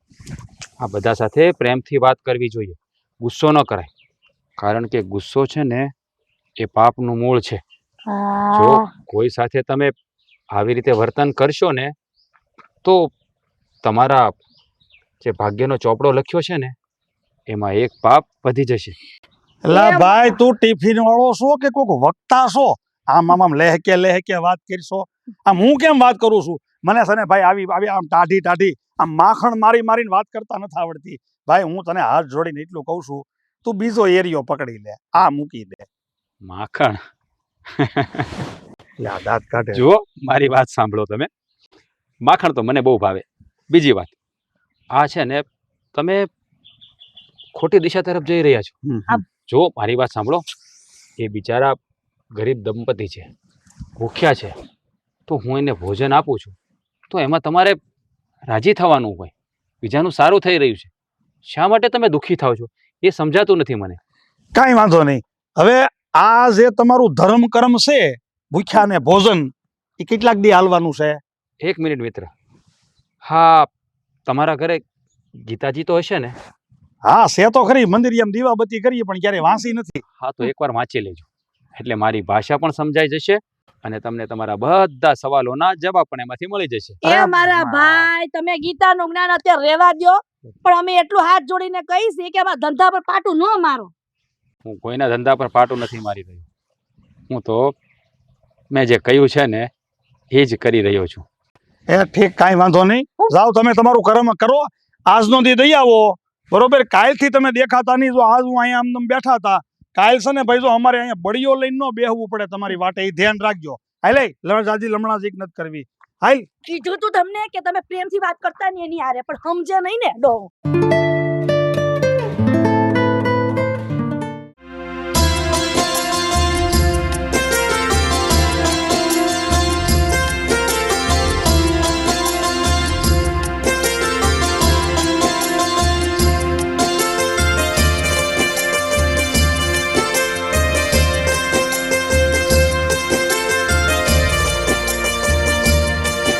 આ બધા સાથે પ્રેમથી વાત કરવી જોઈએ, ગુસ્સો ન કરાય. કારણ કે ગુસ્સો છે ને એ પાપનું મૂળ છે. જો કોઈ સાથે તમે આવી રીતે વર્તન કરશો ને તો તમારા જે ભાગ્યનો ચોપડો લખ્યો છે ને એમાં એક પાપ વધી જશે. એલા ભાઈ તું ટિફિન વાળો છો કે કોઈક વક્તા છો? આમ લહેકે વાત કરશો. આમ હું કેમ વાત કરું છું? મને છે ને ભાઈ આવી આમ ટાઢી આમ માખણ મારીને વાત કરતા નથી આવડતી. ભાઈ હું તને હાથ જોડીને એટલું કહું છું, તું બીજો એરિયો પકડી લે, આ મૂકી દે. માખણ? દાંત કાઢે. જુઓ મારી વાત સાંભળો તમે. માખણ તો મને બહુ ભાવે. બીજી વાત, આ છે ને તમે ખોટી દિશા તરફ જઈ રહ્યા છો. જો મારી વાત સાંભળો, એ બિચારા ગરીબ દંપતી છે, ભૂખ્યા છે, તો હું એને ભોજન આપું છું તો એમાં તમારે રાજી થવાનું હોય. બીજાનું સારું થઈ રહ્યું છે, શા માટે તમે દુઃખી થાવ છો એ સમજાતું નથી મને. કાંઈ વાંધો નહીં. હવે આ જે તમારું ધર્મ કર્મ છે ભૂખ્યાને ભોજન, એ કેટલાક દી હાલવાનું છે? 1 મિનિટ મિત્ર. હા, તમારા ઘરે ગીતાજી તો હશે ને? હા છે તો ખરી, મંદિરિયામાં દીવાબત્તી કરીએ પણ ક્યારે વાંચી નથી. હા, તો એકવાર વાંચી લેજો, એટલે મારી ભાષા પણ સમજાઈ જશે અને તમને તમારા બધા સવાલોના જવાબ પણ એમાંથી મળી જશે. એ મારા ભાઈ, તમે ગીતાનું જ્ઞાન અત્યારે રહેવા દ્યો, પણ અમે એટલું હાથ જોડીને કહીશી કે અમારા ધંધા પર પાટું ન મારો. હું કોઈના ધંધા પર પાટું નથી મારી રહ્યો. હું તો મેં જે કહ્યું છે ને એ જ કરી રહ્યો છું. એ ઠીક, કાંઈ વાંધો નહીં. જાઓ તમે તમારું કર્મ કરો, આજનો દી દઈ આવો. બરોબર, કાલથી તમે દેખાતા નહીં. જો આજ હું અહીંયા આમ બેઠા હતા, કાલ છે ને ભાઈ જો અમારે અહીંયા બળીઓ લઈને ન બેહવું પડે તમારી વાટે, એ ધ્યાન રાખજો. હાલે લણજાજી લમણાજી નથી કરવી. હાલ કીધું તું તમને કે તમે પ્રેમથી વાત કરતા ને એની હારે, પણ સમજે નહીં ને ડો.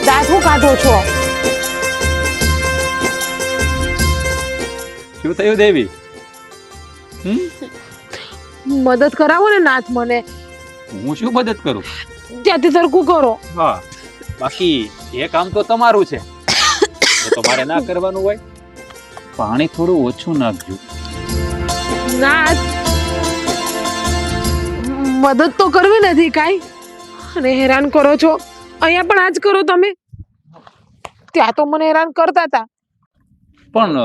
દાંત હું કાઢો છો? શું થયું દેવી? મદદ કરાવો ને નાથ મને. હું શું મદદ કરું? ત્યાંથી સરખું કરો. હા, બાકી એ કામ તો તમારું છે, એ તો મારે ના કરવાનું હોય. પાણી થોડું ઓછું નાખજો. નાથ, મદદ તો કરવી નથી કાંઈ, અને હેરાન કરો છો. અહીંયા પણ આજ કરો તમે. ત્યાં તો મને હેરાન કરતા હતા. પણ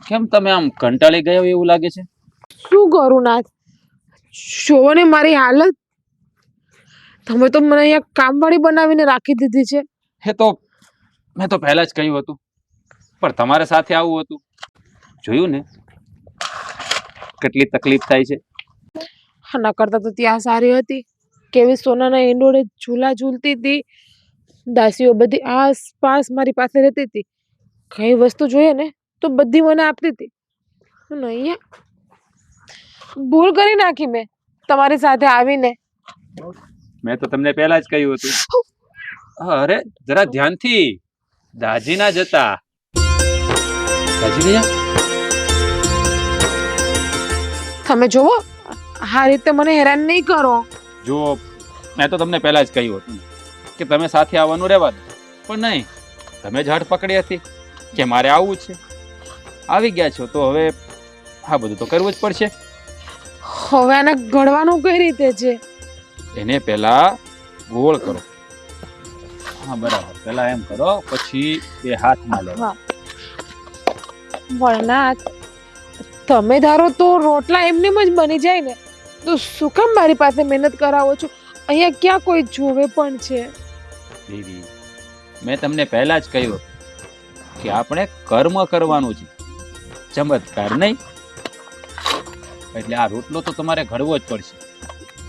કેમ તમે આમ કંટાળી ગયા હોય એવું લાગે છે? શું કરું નાથ, જોવો ને મારી હાલત. તમે તો મને અહીંયા કામવાળી બનાવીને રાખી દીધી છે. એ તો મેં તો પહેલા જ કહ્યું હતું, પણ તમારે સાથે આવું હતું. જોયું ને કેટલી તકલીફ થાય છે. આના કરતા તો ત્યાં સારી હતી. કેવી સોનાના ઈંડોળે ઝૂલા ઝૂલતી હતી. દાસીઓ બધી આસપાસ મારી પાસે રહેતી હતી. કઈ વસ્તુ જોઈએ ને તો બધી મને આપતી હતી. અને અહીંયા ભૂલ કરી નાખી મેં તમારી સાથે આવીને. મેં તો તમને પહેલા જ કહ્યું હતું. અરે જરા ધ્યાનથી, દાજી ના જતા. દાજી ગયા? તમે જોવો, આ રીતે મને હેરાન નહીં કરો. જો મેં તો તમને પહેલા જ કહ્યું હતું કે તમે સાથે આવવાનું રહેવા દો, પણ નહીં, તમે જ હઠ પકડી હતી કે મારે આવવું છે. આવી ગયા છો તો હવે આ બધું તો કરવું જ પડશે. હવે આને ઘડવાનું કઈ રીતે છે? એને પહેલા ગોળ કરો. હા બરાબર, પહેલા એમ કરો, પછી એ હાથમાં લેવા. વળનાથ, તમે ધારો તો રોટલા એમને જ બની જાય ને, તો શું કામ મારી પાસે મહેનત કરાવો છો? અહીંયા ક્યાં કોઈ જોવે પણ છે? દેવી, મેં તમને પહેલા જ કહ્યું કે આપણે કર્મ કરવાનું છે, ચમત્કાર નહીં. એટલે આ રોટલો તો તમારે ઘડવો જ પડશે.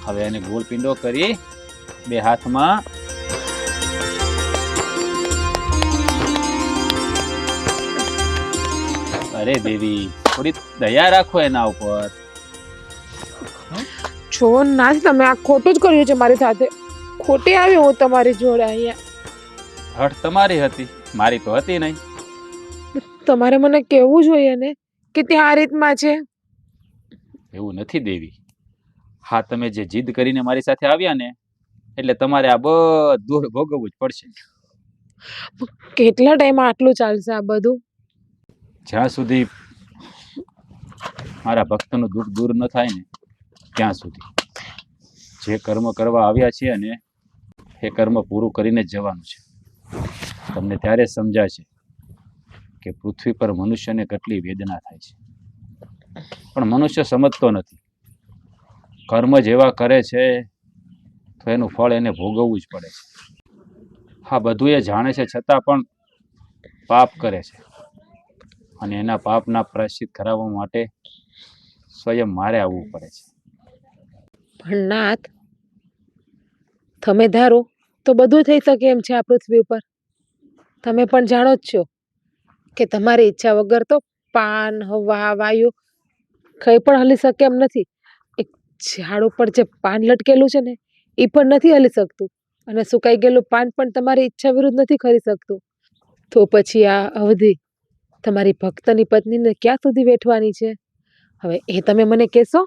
હવે એને ગોળ પીંડો કરી બે હાથમાં અરે દેવી, થોડી દયા રાખો એના ઉપર. જો નાથ, તમે આ ખોટું જ કર્યું છે મારી સાથે. ખોટી આવી હું તમારી જોડે અહીંયા. હઠ તમારી હતી, મારી તો હતી નહીં. તમારે મને કહેવું જોઈએ ને કે ત્યાં આ રીતમાં છે. એવું નથી દેવી. હા, તમે જે જીદ કરીને મારી સાથે આવ્યા ને, એટલે તમારે આ બધું ભોગવવું જ પડશે. કેટલા ટાઈમ આટલું ચાલશે આ બધું? જ્યાં સુધી મારા ભક્તનું દુઃખ દૂર ન થાય ને ત્યાં સુધી. જે કર્મ કરવા આવ્યા છીએ ને એ કર્મ પૂરું કરીને જ જવાનું છે. તમને ત્યારે સમજાશે કે પૃથ્વી પર મનુષ્યને કેટલી વેદના થાય છે. પણ મનુષ્ય સમજતો નથી. કર્મ જેવા કરે છે તો એનું ફળ એને ભોગવવું જ પડે છે. હા, બધું એ જાણે છે છતાં પણ પાપ કરે છે, અને એના પાપના પ્રાયશ્ચિત કરાવવા માટે સ્વયં મારે આવવું પડે છે. પણ નાથ, તમે ધારો તો બધું થઈ શકે એમ છે આ પૃથ્વી ઉપર. તમે પણ જાણો જ છો કે તમારી ઈચ્છા વગર તો પાન, હવા, વાયુ કંઈ પણ હલી શકે એમ નથી. એક ઝાડ ઉપર જે પાન લટકેલું છે ને એ પણ નથી હલી શકતું. અને સુકાઈ ગયેલું પાન પણ તમારી ઈચ્છા વિરુદ્ધ નથી કરી શકતું. તો પછી આ અવધિ તમારી ભક્તની પત્નીને ક્યાં સુધી વેઠવાની છે? હવે એ તમે મને કહેશો?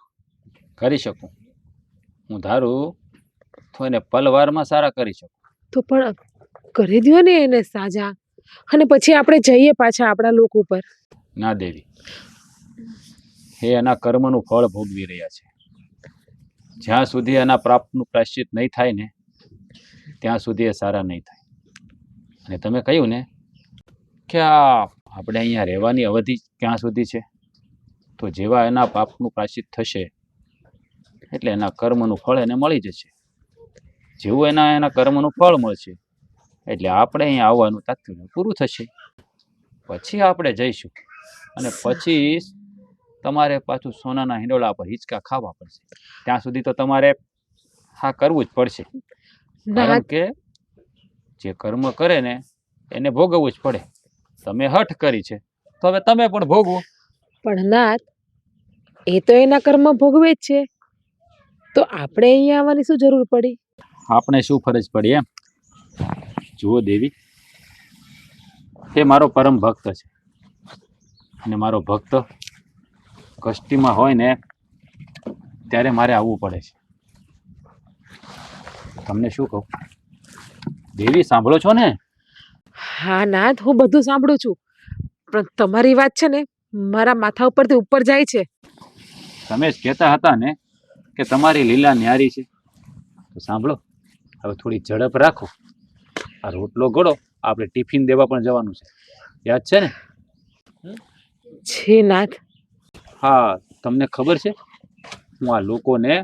કરી શકું. હું ધારું તો એને પલવારમાં સારા કરી શકું. તો પણ કરી દ્યો ને એને સાજા, અને પછી આપણે જઈએ પાછા આપણા લોક ઉપર. ના દેવી, એ એના કર્મનું ફળ ભોગવી રહ્યા છે. જ્યાં સુધી એના પ્રાપ્તનું પ્રાયશ્ચિત નહીં થાય ને ત્યાં સુધી એ સારા નહીં થાય. અને તમે કહ્યું ને કે આપણે અહીંયા રહેવાની અવધિ ક્યાં સુધી છે, તો જેવા એના પાપનું પ્રાયશ્ચિત થશે એટલે એના કર્મનું ફળ એને મળી જશે. જેવું એના કર્મનું ફળ મળશે એટલે આપણે અહીંયા આવવાનું તાત્કાલિક પૂરું થશે. પછી આપણે જઈશું અને પછી તમારે પાછું સોનાના હિંડોળા પર હિંચકા ખાવા પડશે. ત્યાં સુધી તો તમારે હા કરવું જ પડશે, કારણ કે જે કર્મ કરે ને એને ભોગવવું જ પડે. તમે હઠ કરી છે તો હવે તમે પણ ભોગવો. પણ નાથ, એ તો એના કર્મ ભોગવે જ છે, તો આપણે અહીંયા આવવાની શું જરૂર પડી? આપણે શું ફરજ પડી એમ? જુઓ દેવી, એ મારો પરમ ભક્ત છે અને મારો ભક્ત કષ્ટીમાં હોય ને ત્યારે મારે આવવું પડે છે. તમને શું કહું દેવી, સાંભળો છો ને? હા નાથ, હું બધું સાંભળું છું, પણ તમારી વાત છે ને મારા માથા ઉપરથી ઉપર જાય છે. તમે જ કહેતા હતા ને કે તમારી લીલા ન્યારી છે, તો સાંભળો, હવે થોડી ઝડપ રાખો. આ રોટલો ઘડો, આપણે ટિફિન દેવા પણ જવાનું છે, યાદ છે ને? છે નાથ. હા, તમને ખબર છે હું આ લોકોને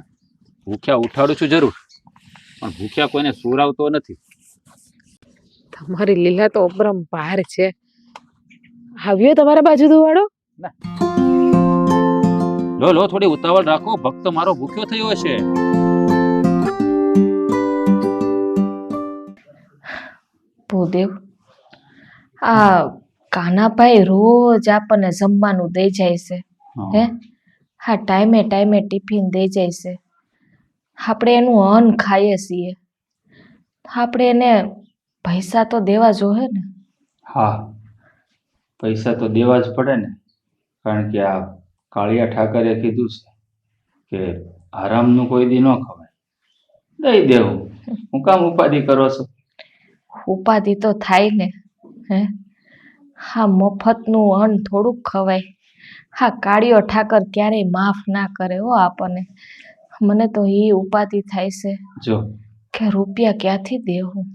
ભૂખ્યા ઉઠાડું છું જરૂર, પણ ભૂખ્યા કોઈને સુરાવતો નથી. તમારી લીલા તો અપરંપાર છે. આવ્યો તમારા બાજુ દુવાડો? લો લો, થોડી ઉતાવળ રાખો, ભક્ત મારો ભૂખ્યો થયો છે. ભૂદેવ, આ કાનાભાઈ રોજ આપણને જમવાનું દઈ જાય છે, હે? હા, ટાઈમે ટાઈમે ટિફિન દઈ જાય છે. આપણે એનું અન્ન ખાઈએ છીએ, આપણે એને પૈસા તો દેવા જોહે ને? હા, પૈસા તો દેવા જ પડે ને, કારણ કે આ કાળિયા ઠાકરે કીધું છે કે આરામનું કોઈ દી ન ખવાય. દઈ દેવું, હું કામ ઉપાધિ કરો છો? ઉપાધિ તો થાય ને, હે? હા, મફતનું અન્ન થોડુંક ખવાય. હા, કાળિયો ઠાકર ક્યારેય માફ ના કરે હો આપણને. મને તો એ ઉપાધિ થાય છે જો કે રૂપિયા ક્યાંથી દેવું.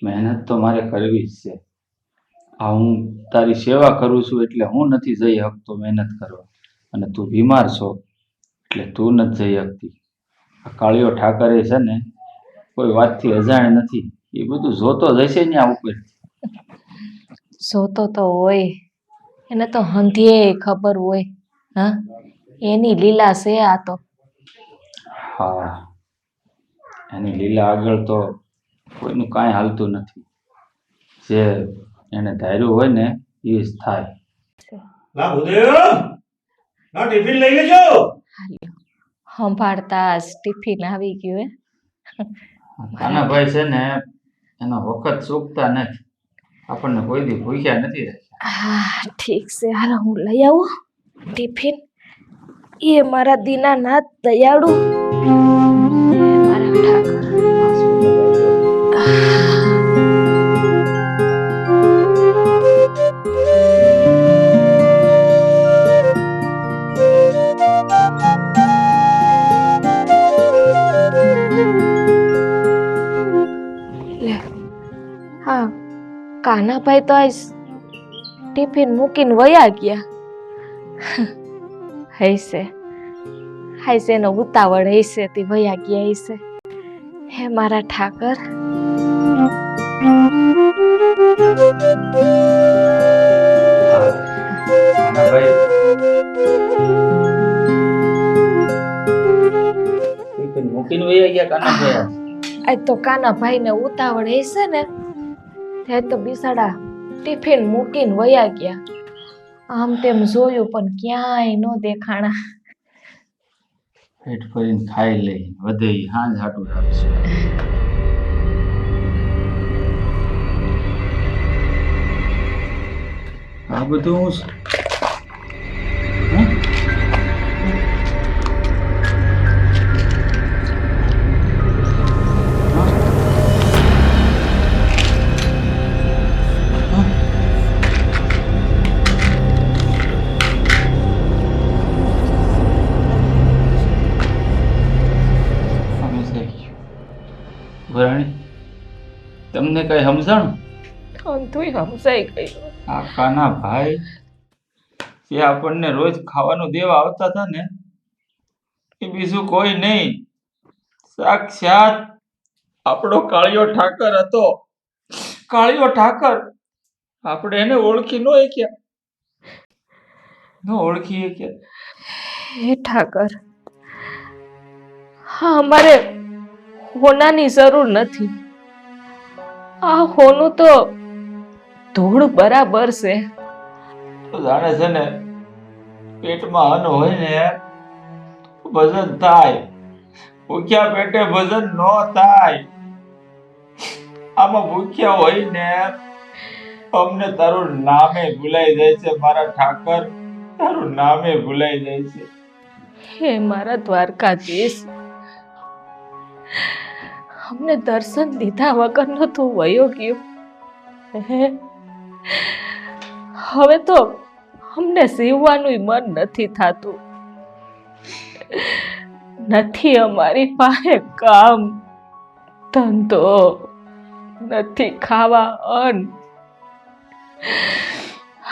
મહેનત તો મારે કરવી જ છે. આ હું તારી સેવા કરું છું એટલે હું નથી જઈ શકતો મહેનત કરવા, અને તું બીમાર છો એટલે તું નથી જઈ શકતી. આ કાળિયો ઠાકરે છે ને કોઈ વાતથી અજાણ નથી, એ બધું જોતો જશે ને આ ઉપર. જોતો તો હોય, એને તો હંધીએ ખબર હોય. હા, એની લીલા છે આ તો. હા, એની લીલા આગળ તો કોઈનું કાંઈ હાલતું નથી. જે એને ધાર્યું હોય ને એ જ થાય. સંભાળતા જ ટિફિન આવી ગયું. કાનાભાઈ છે ને એનો વખત ચૂકતા નથી, આપણને કોઈ દી ભૂખ્યા નથી રહેતા. હા, ઠીક છે, હાલો હું લઈ આવું ટિફિન. એ મારા દીનાનાથ દયાળુ, મારા ઠાકર. લે, હા, કાનાભાઈ તો આજ ટિફિન મૂકીને વયા ગયા. હૈસે હૈસે નો ઉતાવળ હૈસે તે વયા ગયા હૈસે. હે મારા ઠાકર. ટિફિન મૂકીને વયા ગયા કાનાભાઈ. આજ તો કાનાભાઈ ને ઉતાવળ હૈસે ને, તે તો બિસાડા ટિફિન મૂકીને વયા ગયા. આમ તેમ જોયું પણ ક્યાંય નો દેખાણા. પેટ ભરીને ખાઈ લઈ, વધે ઈ હાંજ હાટું રાખશે. આ બધું હું છે? હમ? હા? હા? સમજાઈ ગયું. વરાણી, તમને કઈ સમજાણું? અંતુય સમજાઈ ગયું. આ કાના ભાઈ જે આપણને રોજ ખાવાનું દેવા આવતા હતા ને, એ બીજું કોઈ નહીં, સાક્ષાત આપણો કાળિયો ઠાકર હતો. કાળિયો ઠાકર. આપણે એને ઓળખી ન શક્યા. ન ઓળખી શક્યા. હે ઠાકર, હા, અમારે હોનાની જરૂર નથી. આ હોનું તો ધૂળ બરાબર છે. તો જાણે છે ને, પેટમાં અન્ન હોય ને ભજન થાય, ભૂખ્યા પેટે ભજન ન થાય. આમાં ભૂખ્યા હોય ને અમને તારું નામે ભૂલાઈ જાય છે મારા ઠાકર, તારું નામે ભૂલાઈ જાય છે. હે મારા દ્વારકાધીશ, અમને દર્શન દીધા વગરનો તું વયો ગયો. હે, હવે તો અમને જીવવાનું મન નથી થાતું. નથી અમારી પાસે કામ ધંધો, નથી ખાવા અન્ન.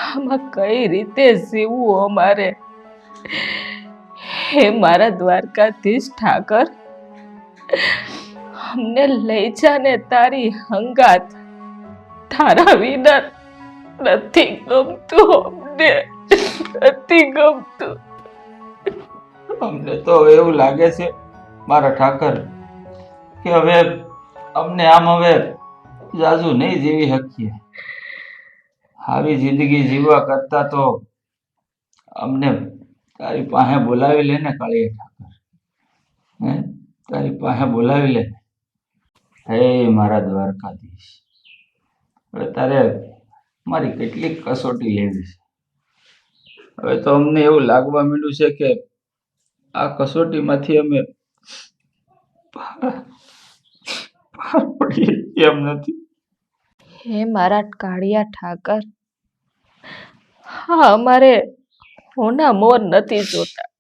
આમાં કઈ રીતે જીવવું અમારે? હે મારા દ્વારકાધીશ ઠાકર, અમને લઈ જા ને તારી હંગાત. તારા વિના નથી ગમતું, અમને નથી ગમતું. અમને તો એવું લાગે છે મારા ઠાકર કે હવે અમને આમ હવે જાજુ નહીં જીવી શકીએ. આવી જિંદગી જીવવા કરતા તો અમને તારી પાસે બોલાવી લે ને કાળિયા ઠાકર. હે, તારી પાસે બોલાવી લે. હે મારા દ્વારકાધીશ, હવે તારે મારી કેટલીક કસોટી લેવી છે. હવે તો અમને એવું લાગવા માંડ્યું છે કે આ કસોટીમાંથી અમે પાર પડીએ એમ નથી. હે મારા કાળિયા ઠાકર, હા, અમારે હોના મોર નથી જોતા.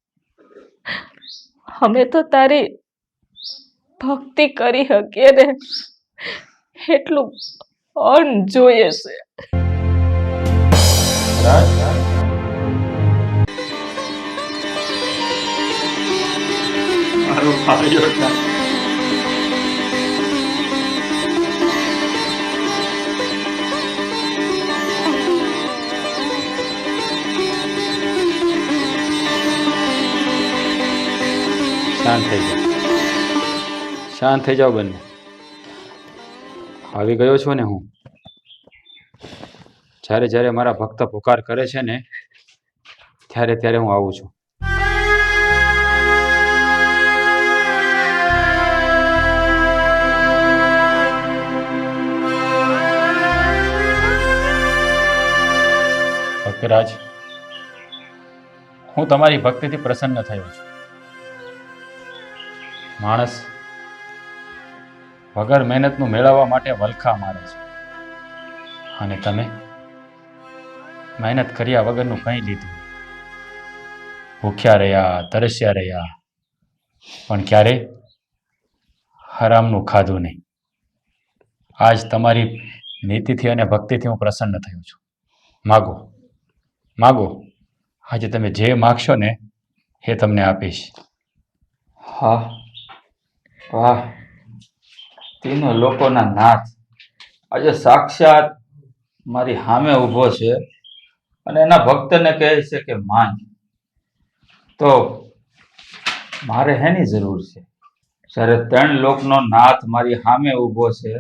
અમે તો તારી ભક્તિ કરી શકીએ ને એટલું અન્ન જોઈએ છે. મારો કાળિયો ઠાકર. શાંત થઈ જાઓ, શાંત થઈ જાઓ બંને. આવી ગયો છું ને હું. જ્યારે જ્યારે મારા ભક્ત પુકાર કરે છે ને, ત્યારે ત્યારે હું આવું છું. ભક્તરાજ, હું તમારી ભક્તિથી પ્રસન્ન થયો છું. માણસ વગર મહેનતનું મેળવવા માટે વલખા મારે છે, અને તમે મહેનત કર્યા વગરનું કંઈ લીધું. ભૂખ્યા રહ્યા, તરસ્યા રહ્યા, પણ ક્યારે હરામનું ખાધું નહીં. આજ તમારી નીતિથી અને ભક્તિથી હું પ્રસન્ન થયો છું. માગો, માગો. આજે તમે જે માગશો ને એ તમને આપીશ. હા, વાહ, તીનો લોકોના નાથ આજે સાક્ષાત મારી સામે ઊભો છે અને એના ભક્તને કહે છે કે માંગ. તો મારે હેની જરૂર છે? જ્યારે 3 લોકનો નાથ મારી સામે ઊભો છે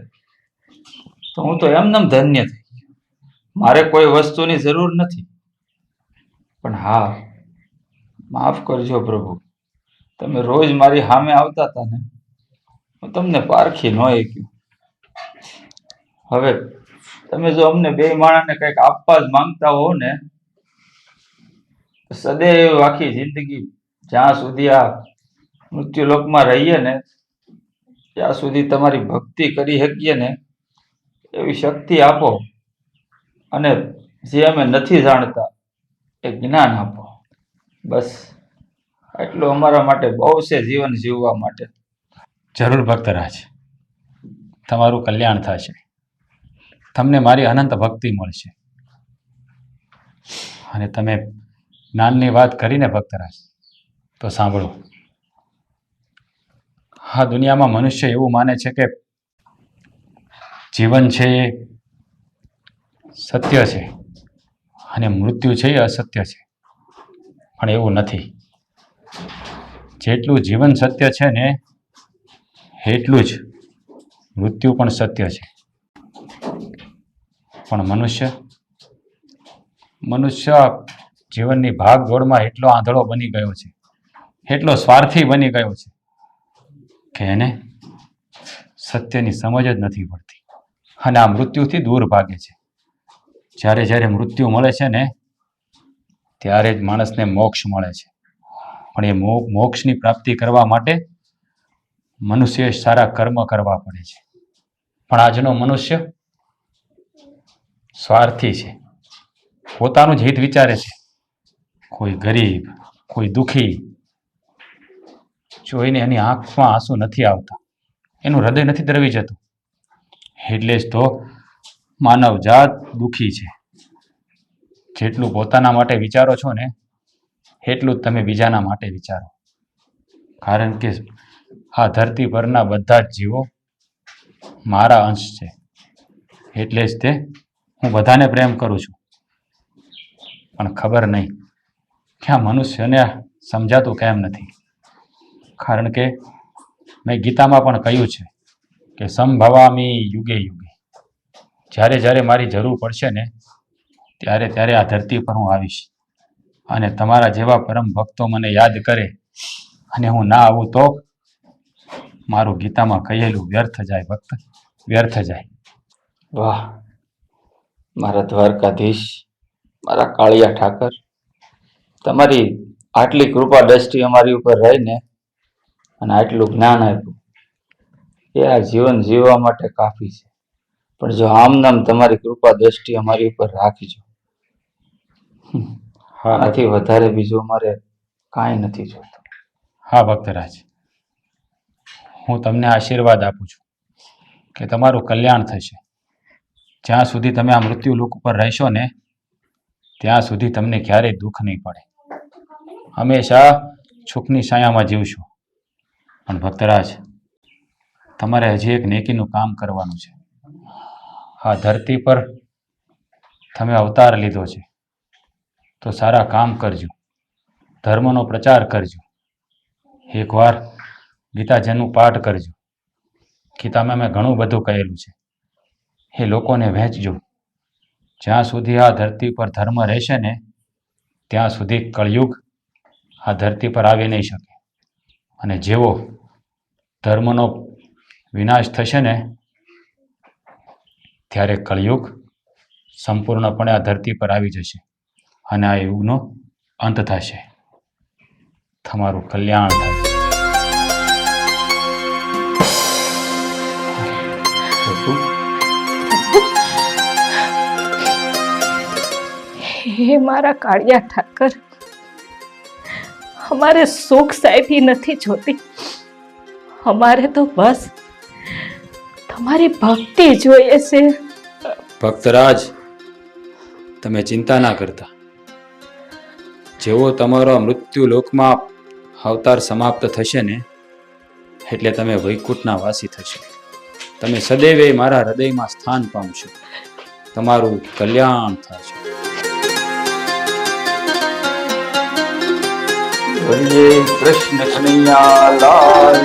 તો હું તો એમનેમ ધન્ય થઈ ગયો. મારે કોઈ વસ્તુની જરૂર નથી. પણ હા, માફ કરજો પ્રભુ, તમે રોજ મારી સામે આવતા હતા ને, હું તમને પારખી ન શક્યો. હવે તમે જો અમને બે માણસને કંઈક આપવા જ માંગતા હો ને, તો સદૈવ આખી જિંદગી જ્યાં સુધી આ મૃત્યુલોકમાં રહીએ ને ત્યાં સુધી તમારી ભક્તિ કરી શકીએ ને એવી શક્તિ આપો, અને જે અમે નથી જાણતા એ જ્ઞાન આપો. બસ એટલું અમારા માટે બહુ છે જીવન જીવવા માટે. જરૂર ભક્તરાજ, તમારું કલ્યાણ થશે. તમને મારી અનંત ભક્તિ મળશે. અને તમે જ્ઞાનની વાત કરીને ભક્તરાજ, તો સાંભળો. આ દુનિયામાં મનુષ્ય એવું માને છે કે જીવન છે એ સત્ય છે અને મૃત્યુ છે એ અસત્ય છે, પણ એવું નથી. જેટલું જીવન સત્ય છે ને એટલું જ મૃત્યુ પણ સત્ય છે. પણ મનુષ્ય જીવનની ભાગ દોડમાં એટલો આંધળો બની ગયો છે, એટલો સ્વાર્થી બની ગયો છે કે એને સત્યની સમજ જ નથી પડતી અને આ મૃત્યુથી દૂર ભાગે છે. જ્યારે જ્યારે મૃત્યુ મળે છે ને ત્યારે જ માણસને મોક્ષ મળે છે. પણ એ મોક્ષની પ્રાપ્તિ કરવા માટે મનુષ્યએ સારા કર્મ કરવા પડે છે. પણ આજનો મનુષ્ય સ્વાર્થી છે, પોતાનું જ હિત વિચારે છે. કોઈ ગરીબ, કોઈ દુઃખી જોઈને એની આંખમાં આંસુ નથી આવતા, એનું હૃદય નથી દ્રવી જતું. એટલે જ તો માનવજાત દુઃખી છે. જેટલું પોતાના માટે વિચારો છો ને એટલું જ તમે બીજાના માટે વિચારો. કારણ કે આ ધરતી પરના બધા જ જીવો મારા અંશ છે. એટલે જ તે હું બધાને પ્રેમ કરું છું. પણ ખબર નહીં કે આ મનુષ્યને સમજાતું કેમ નથી. કારણ કે મેં ગીતામાં પણ કહ્યું છે કે સંભવામી યુગે યુગે. જ્યારે જ્યારે મારી જરૂર પડશે ને ત્યારે ત્યારે આ ધરતી પર હું આવીશ. અને તમારા જેવા પરમ ભક્તો મને યાદ કરે અને હું ના આવું તો મારું ગીતામાં કહેલું વ્યર્થ જાય ભક્ત, વ્યર્થ જાય. વાહ મારા દ્વારકાધીશ, મારા કાળિયા ઠાકર, તમારી આટલી કૃપા દ્રષ્ટિ અમારી ઉપર રહીને અને આટલું જ્ઞાન આપ્યું એ આ જીવન જીવવા માટે કાફી છે. પણ જો આમનામ તમારી કૃપા દ્રષ્ટિ અમારી ઉપર રાખજો, આનાથી વધારે બીજું અમારે કાંઈ નથી જોતું. હા ભક્તરાજ, હું તમને આશીર્વાદ આપું છું કે તમારું કલ્યાણ થશે. જ્યાં સુધી તમે આ મૃત્યુ લોક ઉપર રહેશો ને ત્યાં સુધી તમને ક્યારેય દુઃખ નહીં પડે. હંમેશા સુખની છાયામાં જીવશો. પણ ભક્તરાજ, તમારે હજી એક નેકીનું કામ કરવાનું છે. આ ધરતી પર તમે અવતાર લીધો છે તો સારા કામ કરજો, ધર્મનો પ્રચાર કરજો. એકવાર ગીતાજીનું પાઠ કરજો. ગીતામાં મેં ઘણું બધું કહેલું છે, એ લોકોને વહેંચજો. જ્યાં સુધી આ ધરતી પર ધર્મ રહેશે ને ત્યાં સુધી કળયુગ આ ધરતી પર આવી નહીં શકે. અને જેવો ધર્મનો વિનાશ થશે ને ત્યારે કળયુગ સંપૂર્ણપણે આ ધરતી પર આવી જશે અને આ યુગનો અંત થશે. તમારું કલ્યાણ થાય. હે મારા કાળિયા ઠાકર, અમારે સુખ સાહેબી નથી જોતી. અમારે તો બસ તમારી ભક્તિ જોઈએ છે. ભક્તરાજ, તમે ચિંતા ના કરતા. જેવો તમારો મૃત્યુ લોકમાં અવતાર સમાપ્ત થશે ને એટલે તમે વૈકુંઠના વાસી થશો. તમે સદૈવ મારા હૃદયમાં સ્થાન પામશો. તમારું કલ્યાણ થશે. બોલીએ કૃષ્ણ કનૈયા લાલ.